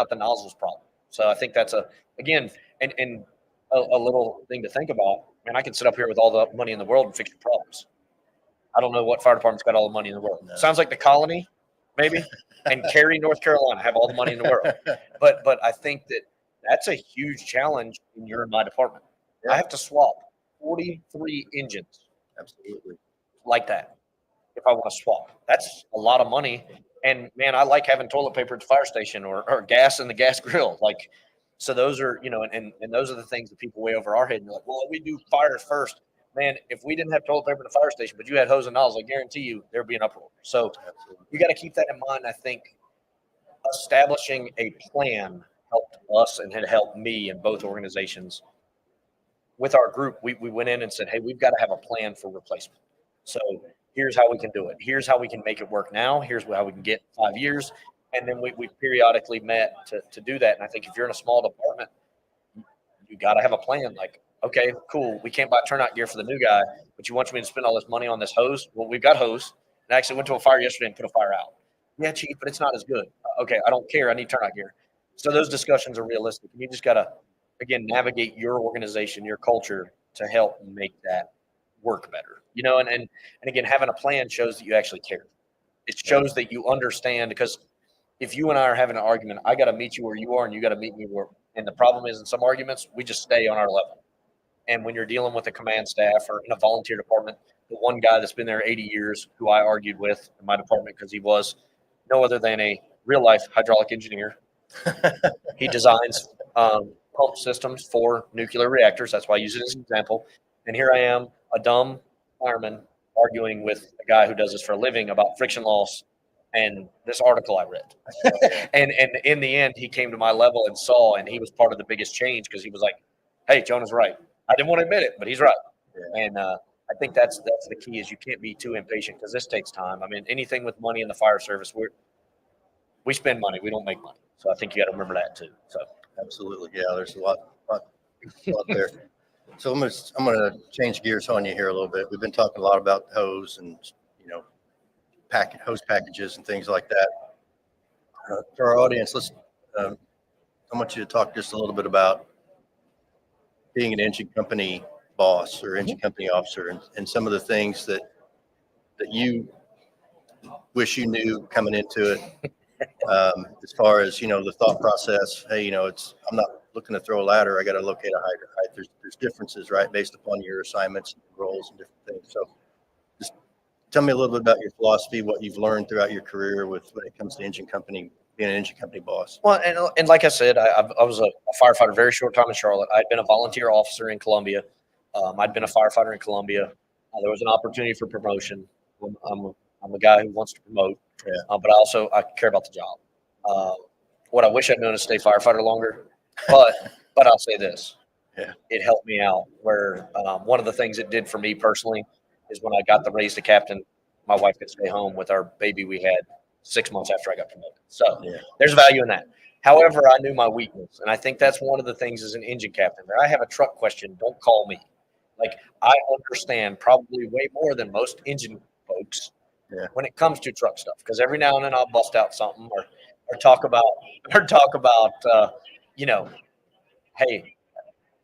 the nozzles problem. So I think that's again a little thing to think about. Man, I can sit up here with all the money in the world and fix your problems. I don't know what fire department's got all the money in the world. No. Sounds like the Colony, maybe, and Cary, North Carolina, have all the money in the world. But I think that's a huge challenge when you're in my department. Yeah. I have to swap 43 engines. Absolutely. Like that if I want to swap. That's a lot of money. And man, I like having toilet paper at the fire station or gas in the gas grill. Like, so those are, and those are the things that people way over our head. And you're like, well, we do fires first. Man, if we didn't have toilet paper in the fire station, but you had hose and nozzles, I guarantee you there'd be an uproar. So you got to keep that in mind. I think establishing a plan helped us and had helped me in both organizations. With our group, we went in and said, hey, we've got to have a plan for replacement. So here's how we can do it. Here's how we can make it work now. Here's how we can get 5 years. And then we periodically met to do that. And I think if you're in a small department, you got to have a plan. Like, okay, cool. We can't buy turnout gear for the new guy, but you want me to spend all this money on this hose? Well, we've got hose. And I actually went to a fire yesterday and put a fire out. Yeah, chief, but it's not as good. Okay, I don't care. I need turnout gear. So those discussions are realistic. You just got to, again, navigate your organization, your culture to help make that work better. And again, having a plan shows that you actually care. It shows that you understand, because if you and I are having an argument, I got to meet you where you are and you got to meet me where. And the problem is, in some arguments, we just stay on our level. And when you're dealing with a command staff or in a volunteer department, the one guy that's been there 80 years, who I argued with in my department because he was no other than a real life hydraulic engineer. He designs pump systems for nuclear reactors. That's why I use it as an example. And here I am, a dumb fireman, arguing with a guy who does this for a living about friction loss and this article I read. and in the end, he came to my level and saw, and he was part of the biggest change because he was like, hey, Jonah's right. I didn't want to admit it, but he's right. Yeah. And I think that's the key, is you can't be too impatient, because this takes time. I mean, anything with money in the fire service, we spend money. We don't make money. So I think you got to remember that too. So absolutely. Yeah, there's a lot there. So I'm gonna change gears on you here a little bit. We've been talking a lot about hose and hose packages and things like that. For our audience, I want you to talk just a little bit about being an engine company boss or engine company officer, and some of the things that you wish you knew coming into it. As far as the thought process. Hey, I'm not looking to throw a ladder. I got to locate a hydrant. Right? There's differences, right, based upon your assignments, and roles, and different things. So, just tell me a little bit about your philosophy, what you've learned throughout your career when it comes to being an engine company boss. Well, and like I said, I was a firefighter very short time in Charlotte. I'd been a volunteer officer in Columbia. I'd been a firefighter in Columbia. There was an opportunity for promotion. I'm a guy who wants to promote, but I care about the job. What I wish I'd known is stay firefighter longer, but I'll say this: it helped me out. Where one of the things it did for me personally is when I got the raise to captain, my wife could stay home with our baby we had 6 months after I got promoted. So there's value in that. However, I knew my weakness, and I think that's one of the things as an engine captain. Where I have a truck question, don't call me. Like, I understand probably way more than most engine folks when it comes to truck stuff, because every now and then I'll bust out something or talk about hey,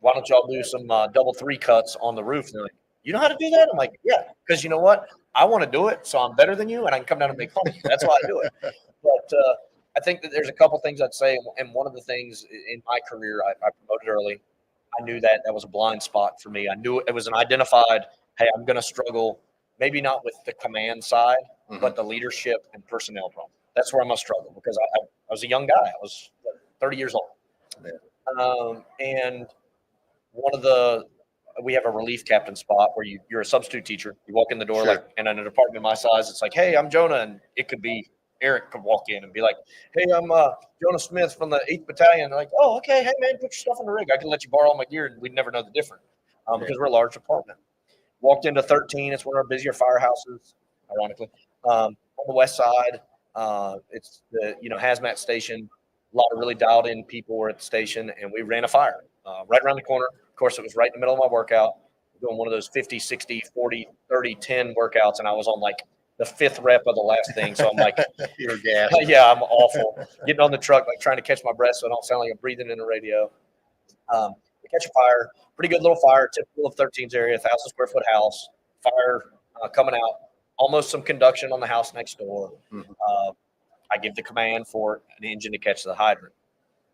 why don't y'all do some double 3 cuts on the roof? And they're like, you know how to do that? I'm like, yeah, because you know what? I want to do it, so I'm better than you, and I can come down and make fun of you. That's why I do it. But I think that there's a couple things I'd say, and one of the things in my career, I promoted early. I knew that was a blind spot for me. I knew it was an identified, hey, I'm going to struggle, maybe not with the command side, but the leadership and personnel problem. That's where I'm going to struggle because I was a young guy. I was 30 years old. Yeah. And we have a relief captain spot where you're a substitute teacher. You walk in the door, Sure. like, and in a department my size, it's like, hey, I'm Jonah. And it could be Eric could walk in and be like, hey, I'm Jonah Smith from the 8th Battalion. They're like, oh, okay. Hey, man, put your stuff in the rig. I can let you borrow all my gear, and we'd never know the difference because we're a large department. Walked into 13. It's one of our busier firehouses, ironically. On the west side, it's the hazmat station. A lot of really dialed in people were at the station, and we ran a fire right around the corner. Of course, it was right in the middle of my workout, doing one of those 50, 60, 40, 30, 10 workouts, and I was on like the 5th rep of the last thing. So I'm like, You're gassed. yeah, I'm awful. Getting on the truck, like trying to catch my breath so I don't sound like I'm breathing in the radio. We catch a fire, pretty good little fire, typical of 13's area, 1,000 square foot house, fire coming out, almost some conduction on the house next door. I give the command for an engine to catch the hydrant.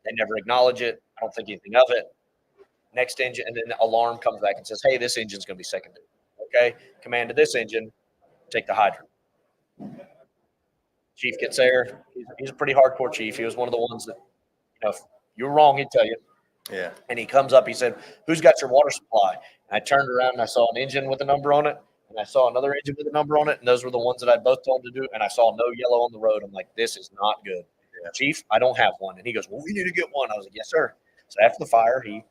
They never acknowledge it. I don't think anything of it. Next engine, and then the alarm comes back and says, hey, this engine's going to be secondary. Okay, command to this engine, take the hydrant. Chief gets there. He's a pretty hardcore chief. He was one of the ones that, if you were wrong, he'd tell you. Yeah. And he comes up, he said, who's got your water supply? And I turned around and I saw an engine with a number on it, and I saw another engine with a number on it, and those were the ones that I'd both told to do, and I saw no yellow on the road. I'm like, this is not good. Yeah. Chief, I don't have one. And he goes, well, we need to get one. I was like, yes, sir. So after the fire, he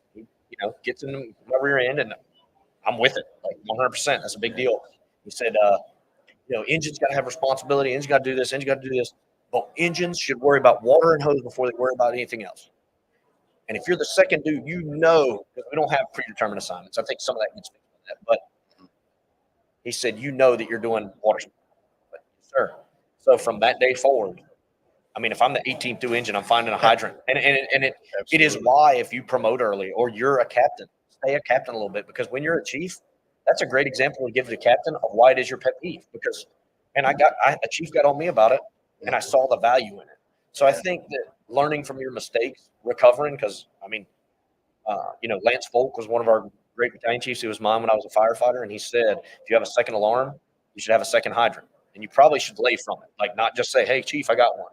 gets in the rear end, and I'm with it, like 100%. That's a big deal. He said, engine's got to have responsibility. Engine's got to do this. Engine's got to do this. But engines should worry about water and hose before they worry about anything else. And if you're the second dude, because we don't have predetermined assignments. I think some of that gets fixed by that. But he said, that you're doing water supply. But, sir. So from that day forward, I mean, if I'm the 18th due engine, I'm finding a hydrant. And it is why if you promote early or you're a captain, stay a captain a little bit. Because when you're a chief, that's a great example to give to the captain of why it is your pet peeve. A chief got on me about it, and I saw the value in it. So I think that learning from your mistakes, recovering, because, Lance Folk was one of our great battalion chiefs. He was mine when I was a firefighter, and he said, if you have a second alarm, you should have a second hydrant. And you probably should lay from it, like not just say, hey, chief, I got one.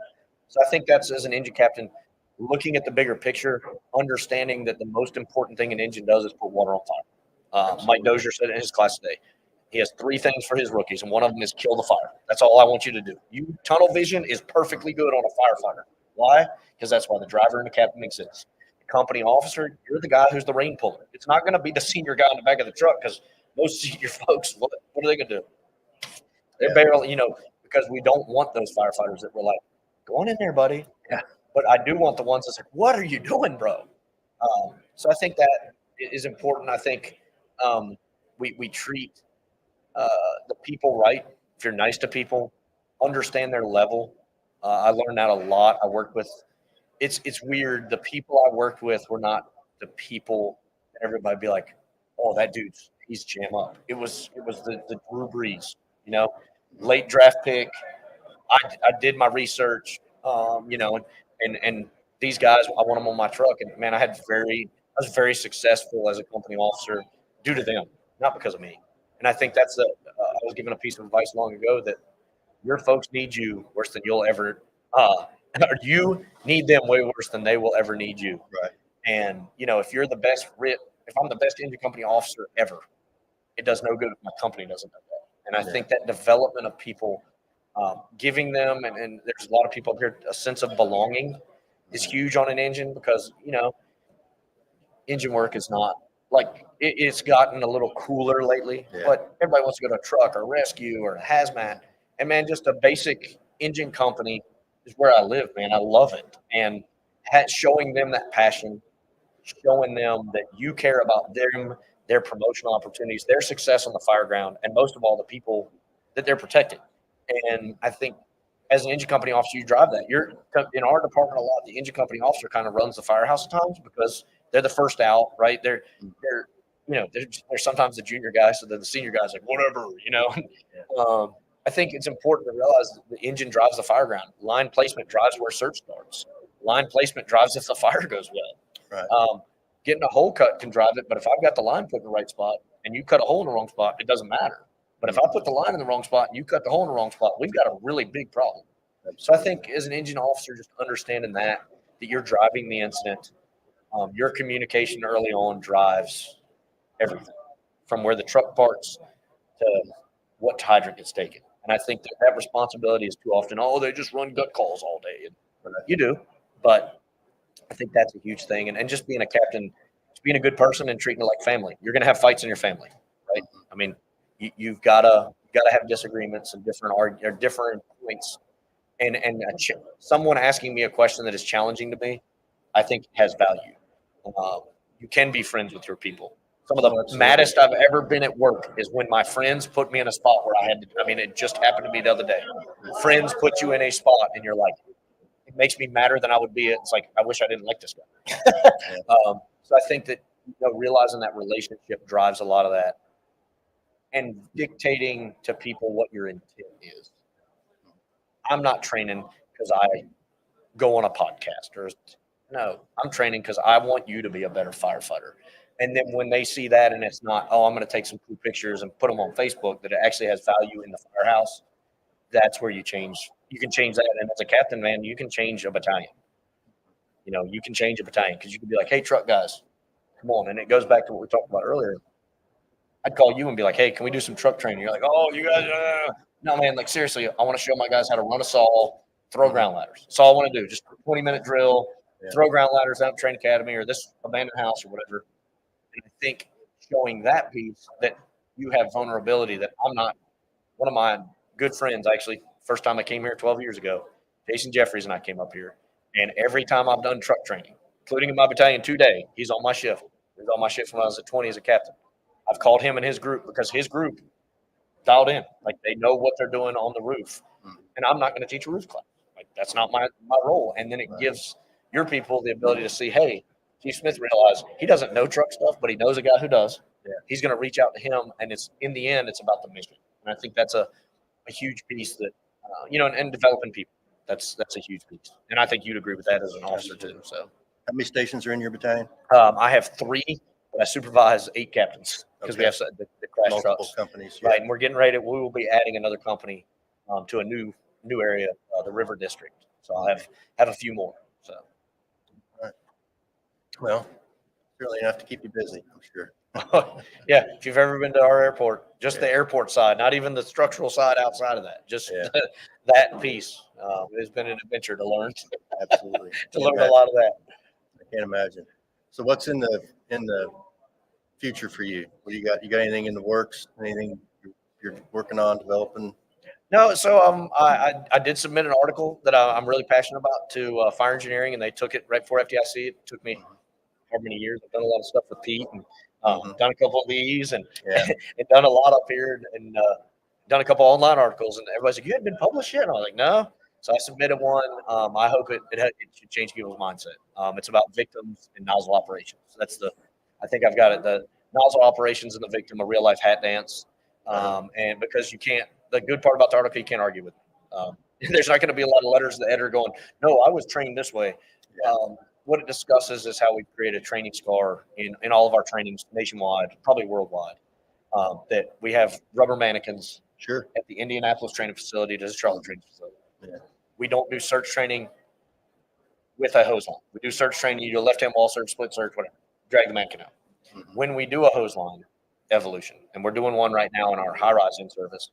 So I think that's, as an engine captain, looking at the bigger picture, understanding that the most important thing an engine does is put water on fire. Mike Dozier said in his class today, he has 3 things for his rookies, and one of them is kill the fire. That's all I want you to do. Tunnel vision is perfectly good on a firefighter. Why? Because that's why the driver and the captain exists. The company officer, you're the guy who's the rein puller. It's not going to be the senior guy in the back of the truck, because most senior folks, what are they going to do? They're barely, because we don't want those firefighters that were like, go on in there, buddy. Yeah. But I do want the ones that's like, what are you doing, bro? So I think that is important. I think we treat the people right. If you're nice to people, understand their level. I learned that a lot. I worked with, it's weird. The people I worked with were not the people that everybody be like, oh, that dude's, he's jam up. It was the Drew Brees, late draft pick. I did my research, and these guys, I want them on my truck. And man, I was very successful as a company officer due to them, not because of me. And I think that's I was given a piece of advice long ago that your folks need you worse than you'll ever, or you need them way worse than they will ever need you. Right. And, if you're the best if I'm the best engine company officer ever, it does no good if my company doesn't do that. And I think that development of people, giving them, and there's a lot of people up here, a sense of belonging is huge on an engine, because, engine work is not like it's gotten a little cooler lately, but everybody wants to go to a truck or rescue or a hazmat. And man, just a basic engine company is where I live, man. I love it. And showing them that passion, showing them that you care about them, their promotional opportunities, their success on the fire ground, and most of all, the people that they're protecting. And I think as an engine company officer, you drive that. You're in our department a lot. The engine company officer kind of runs the firehouse at times because they're the first out, right? They're sometimes the junior guys, so then the senior guys like whatever, I think it's important to realize that the engine drives the fire ground. Line placement drives where search starts. Line placement drives if the fire goes well. Right. getting a hole cut can drive it, but if I've got the line put in the right spot and you cut a hole in the wrong spot, it doesn't matter. But if I put the line in the wrong spot and you cut the hole in the wrong spot, we've got a really big problem. So I think as an engine officer, just understanding that you're driving the incident, your communication early on drives everything from where the truck parks to what hydrant gets taken. And I think that responsibility is too often, oh, they just run gut calls all day. And you do, but I think that's a huge thing. And just being a captain, just being a good person and treating it like family. You're going to have fights in your family, right? I mean, you've got to have disagreements and different points. And someone asking me a question that is challenging to me, I think has value. You can be friends with your people. Some of the maddest I've ever been at work is when my friends put me in a spot where I had to. I mean, it just happened to me the other day. Friends put you in a spot, and you're like, it makes me madder than I would be. It's like I wish I didn't like this guy. So I think that realizing that relationship drives a lot of that, and dictating to people what your intent is. I'm not training because I go on a podcast or no. I'm training because I want you to be a better firefighter. And then when they see that and it's not, oh, I'm going to take some cool pictures and put them on Facebook, that it actually has value in the firehouse, that's where you change. You can change that. And as a captain, man, you can change a battalion. You can change a battalion because you can be like, hey, truck guys, come on. And it goes back to what we talked about earlier. I'd call you and be like, hey, can we do some truck training? You're like, oh, you guys, no, man, like seriously, I want to show my guys how to run a saw, throw ground ladders. That's all I want to do. Just a 20-minute drill, throw ground ladders out of train academy or this abandoned house or whatever. And I think showing that piece that you have vulnerability that I'm not. One of my good friends, actually, first time I came here 12 years ago, Jason Jeffries and I came up here. And every time I've done truck training, including in my battalion today, he's on my shift. He was on my shift when I was at 20 as a captain. I've called him and his group because his group dialed in. Like they know what they're doing on the roof. And I'm not going to teach a roof class. Like that's not my role. And then it gives your people the ability to see, hey, Chief Smith realized he doesn't know truck stuff, but he knows a guy who does. Yeah. He's going to reach out to him, and it's in the end, it's about the mission. And I think that's a huge piece that and developing people. That's a huge piece, and I think you'd agree with that as an officer too. So, how many stations are in your battalion? I have 3, but I supervise 8 captains because we have the crash multiple trucks. Companies, right? And we're getting ready. We will be adding another company to a new area, the River District. So I'll have a few more. So. Well, certainly enough to keep you busy, I'm sure. Yeah, if you've ever been to our airport, just the airport side, not even the structural side outside of that, just that piece. It's been an adventure to learn. Absolutely. to learn a lot of that. I can't imagine. So what's in the future for you? What do you got? You got anything in the works? Anything you're working on, developing? No, so I did submit an article that I'm really passionate about to Fire Engineering, and they took it right before FDIC. It took me how many years? I've done a lot of stuff with Pete and done a couple of these and and done a lot up here and done a couple online articles. And everybody's like, you hadn't been published yet? And I was like, no. So I submitted one. I hope it should change people's mindset. It's about victims and nozzle operations. So I think I've got it. The nozzle operations and the victim, a real life hat dance. And because the good part about the article, you can't argue with it. There's not going to be a lot of letters to the editor going, no, I was trained this way. What it discusses is how we create a training scar in all of our trainings nationwide, probably worldwide, that we have rubber mannequins at the Indianapolis training facility to the Charlotte training facility. Yeah. We don't do search training with a hose line. We do search training, you do a left-hand wall search, split search, whatever, drag the mannequin out. When we do a hose line evolution, and we're doing one right now in our high-rise in service,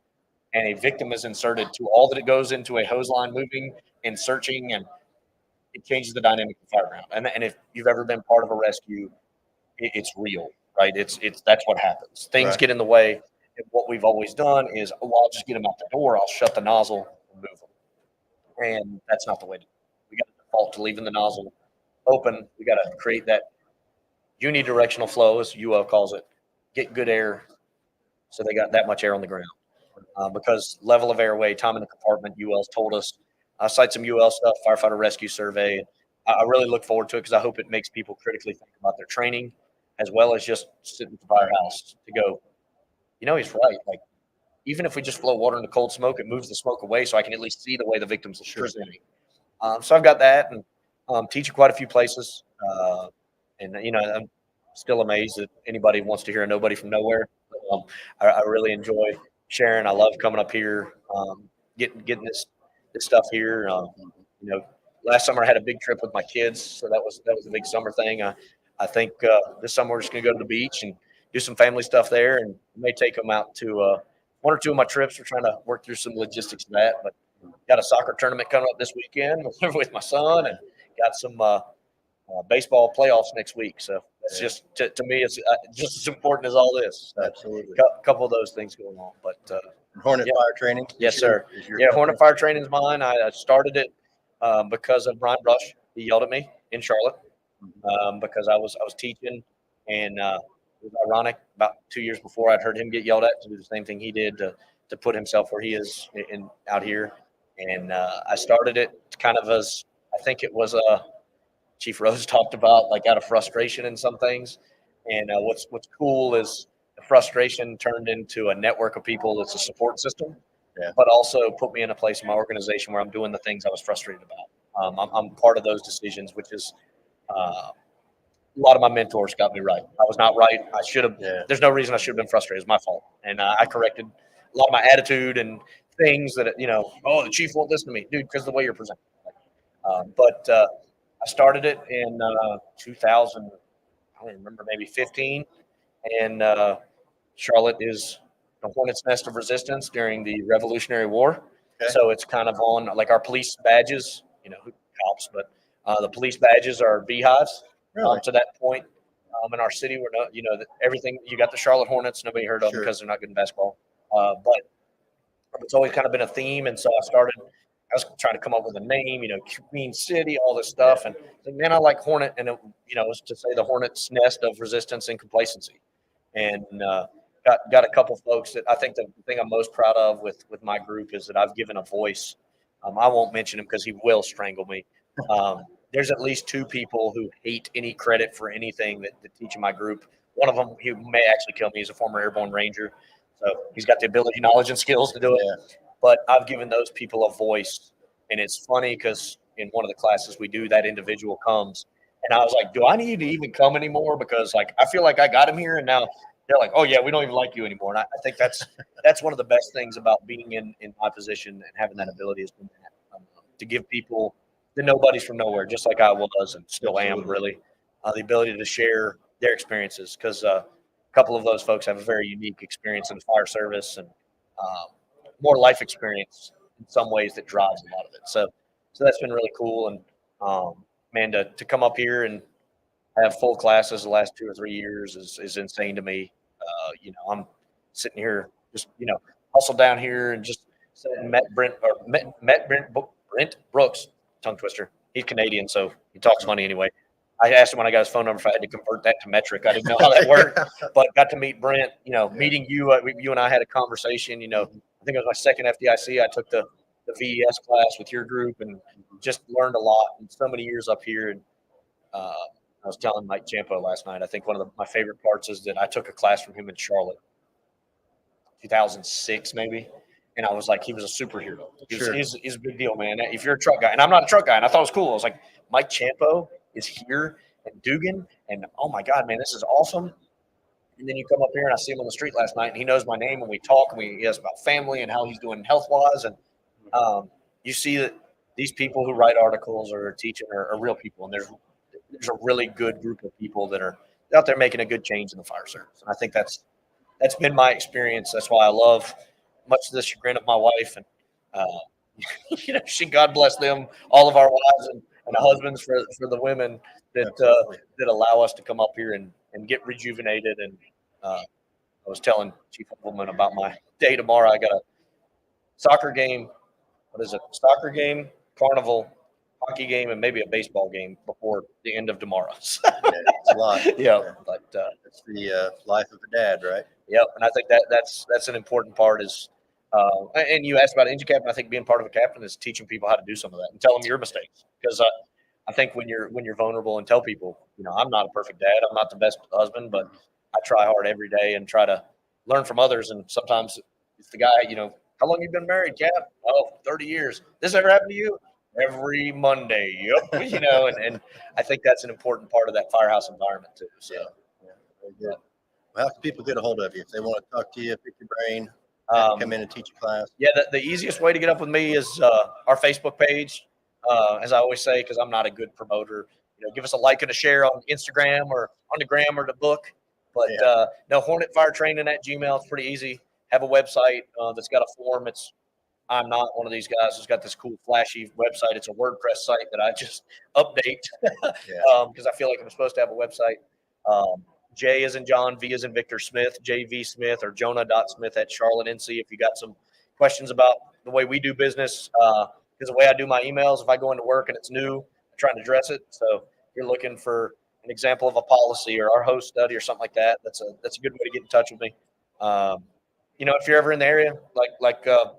and a victim is inserted to all that it goes into a hose line moving and searching, and it changes the dynamic of the fireground. And if you've ever been part of a rescue, it's real, right? It's that's what happens. Things get in the way. And what we've always done is, I'll just get them out the door. I'll shut the nozzle and move them. And that's not the way to do it. We got to default to leaving the nozzle open. We got to create that unidirectional flow, as UL calls it, get good air so they got that much air on the ground. Because level of airway, time in the compartment, UL's told us. I cite some UL stuff, firefighter rescue survey. I really look forward to it because I hope it makes people critically think about their training as well as just sitting at the firehouse to go, he's right. Like, even if we just flow water into cold smoke, it moves the smoke away so I can at least see the way the victim's presenting. So I've got that and teach at quite a few places. And, still amazed that anybody wants to hear a nobody from nowhere. I really enjoy sharing. I love coming up here, getting this stuff here. You know, last summer I had a big trip with my kids, so that was a big summer thing. I think this summer we're just gonna go to the beach and do some family stuff there, and may take them out to one or two of my trips. We're trying to work through some logistics of that, but got a soccer tournament coming up this weekend with my son, and got some baseball playoffs next week. So it's just to me, it's just as important as all this. So Absolutely. a couple of those things going on, but Hornet yeah. Fire Training. Yes, sir. Yeah, Hornet Fire Training is mine. I started it because of Brian Brush. He yelled at me in Charlotte because I was teaching, and it was ironic. About 2 years before, I'd heard him get yelled at to do the same thing he did to put himself where he is out here, and I started it kind of as I think it was Chief Rose talked about, like out of frustration in some things. And what's cool is the frustration turned into a network of people that's a support system, but also put me in a place in my organization where I'm doing the things I was frustrated about. I'm part of those decisions, which is a lot of my mentors got me right. I was not right. I should have. Yeah. There's no reason I should have been frustrated. It's my fault, and I corrected a lot of my attitude and things that Oh, the chief won't listen to me, dude, because of the way you're presenting. But I started it in 2000. I don't remember, maybe 15, and Charlotte is the hornet's nest of resistance during the Revolutionary War. Okay. So it's kind of on like our police badges, cops, but the police badges are beehives. Really? To that point, in our city, we're not, everything. You got the Charlotte Hornets. Nobody heard of them Sure. because they're not good in basketball. But it's always kind of been a theme, and so I was trying to come up with a name, Queen City, all this stuff, and man, I like Hornet, and it was to say the Hornet's nest of resistance and complacency, and got a couple folks that I think the thing I'm most proud of with my group is that I've given a voice. I won't mention him because he will strangle me. There's at least two people who hate any credit for anything that teach in my group. One of them, he may actually kill me. He's a former airborne ranger, so he's got the ability, knowledge, and skills to do it. Yeah. But I've given those people a voice, and it's funny because in one of the classes we do, that individual comes, and I was like, "Do I need to even come anymore?" Because I feel like I got him here, and now they're like, "Oh yeah, we don't even like you anymore." And I think that's one of the best things about being in my position and having that ability is to give people the nobodies from nowhere, just like I was and still am, really, the ability to share their experiences, because a couple of those folks have a very unique experience in the fire service and more life experience in some ways that drives a lot of it. So that's been really cool. And man, to come up here and have full classes the last 2 or 3 years is insane to me. I'm sitting here just hustled down here and just met Brent Brooks, tongue twister. He's Canadian, so he talks funny anyway. I asked him when I got his phone number if I had to convert that to metric. I didn't know how that worked, but got to meet Brent. Meeting you, you and I had a conversation. I think it was my second FDIC. I took the VES class with your group and just learned a lot in so many years up here. And I was telling Mike Champo last night, I think one of my favorite parts is that I took a class from him in Charlotte, 2006 maybe. And I was like, he was a superhero. He's a big deal, man. If you're a truck guy, and I'm not a truck guy, and I thought it was cool. I was like, Mike Champo is here, and Dugan, and oh my God, man, this is awesome. And then you come up here, and I see him on the street last night, and he knows my name, and we talk, and he asks about family and how he's doing health-wise. And you see that these people who write articles or are teaching are real people, and there's a really good group of people that are out there making a good change in the fire service. And I think that's been my experience. That's why I love, much to the chagrin of my wife, and God bless them, all of our wives and husbands for the women that allow us to come up here and get rejuvenated. And I was telling Chief Woolman about my day tomorrow. I got a soccer game. What is it? Soccer game, carnival, hockey game, and maybe a baseball game before the end of tomorrow. It's a lot. Yeah, but it's the life of a dad, right? Yep, and I think that's an important part is. And you asked about engine captain. I think being part of a captain is teaching people how to do some of that and tell them your mistakes. Because I think when you're vulnerable and tell people, I'm not a perfect dad, I'm not the best husband, but I try hard every day and try to learn from others. And sometimes it's the guy, how long you been married, Cap? Oh, 30 years. This ever happened to you? Every Monday. Yep. And I think that's an important part of that firehouse environment too. So. Yeah. Very good. Well, how can people get a hold of you if they want to talk to you, pick your brain, come in and teach a class? Yeah, the easiest way to get up with me is our Facebook page. As I always say, because I'm not a good promoter, give us a like and a share on Instagram or on the gram or the book. But no, Hornet Fire Training at Gmail. It's pretty easy. Have a website that's got a form. I'm not one of these guys who's got this cool flashy website. It's a WordPress site that I just update because I feel like I'm supposed to have a website. J is in John, V is in Victor Smith, JV Smith, or Jonah.Smith at Charlotte NC. If you got some questions about the way we do business, because the way I do my emails, if I go into work and it's new, I'm trying to address it. So if you're looking for an example of a policy or our host study or something like that, that's a good way to get in touch with me. If you're ever in the area, like a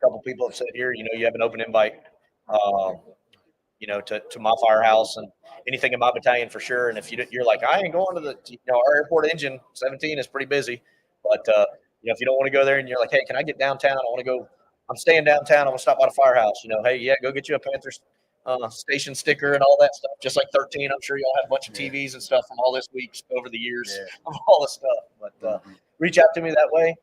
couple people have said here, you have an open invite, to my firehouse and anything in my battalion for sure. And if you're like, I ain't going to our airport engine 17 is pretty busy, but if you don't want to go there and you're like, hey, can I get downtown? I want to go. I'm staying downtown. I want to stop by the firehouse. Hey, yeah, go get you a Panthers station sticker and all that stuff. Just like 13, I'm sure y'all have a bunch of TVs and stuff from all this week over the years of all this stuff. But reach out to me that way.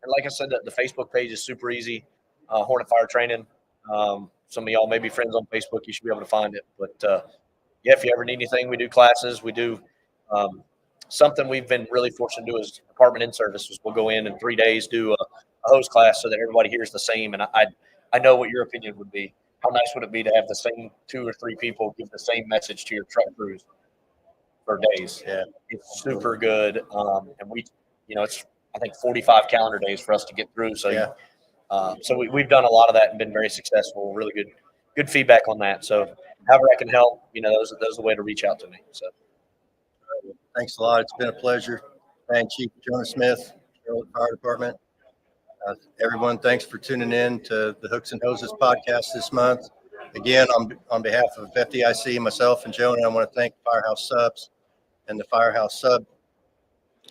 And like I said, the Facebook page is super easy. Hornet Fire Training. Some of y'all may be friends on Facebook. You should be able to find it. But if you ever need anything, we do classes. We do something we've been really fortunate to do is department in services. We'll go in 3 days, do a hose class so that everybody hears the same. And I know what your opinion would be. How nice would it be to have the same 2 or 3 people give the same message to your truck crews for days? Yeah, it's super good. And it's I think 45 calendar days for us to get through. So so we've done a lot of that and been very successful. Really good feedback on that. So however I can help, those are the way to reach out to me. So thanks a lot. It's been a pleasure. Thank Chief Jonah Smith, Charlotte Fire Department. Everyone, thanks for tuning in to the Hooks and Hoses podcast this month. Again, on behalf of FDIC, myself and Jonah, I want to thank Firehouse Subs and the Firehouse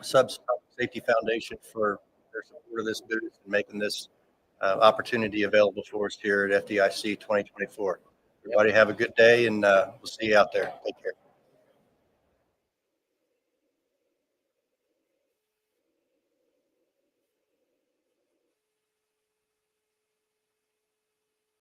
Subs Safety Foundation for their support of this booth and making this opportunity available for us here at FDIC 2024. Everybody have a good day, and we'll see you out there. Take care.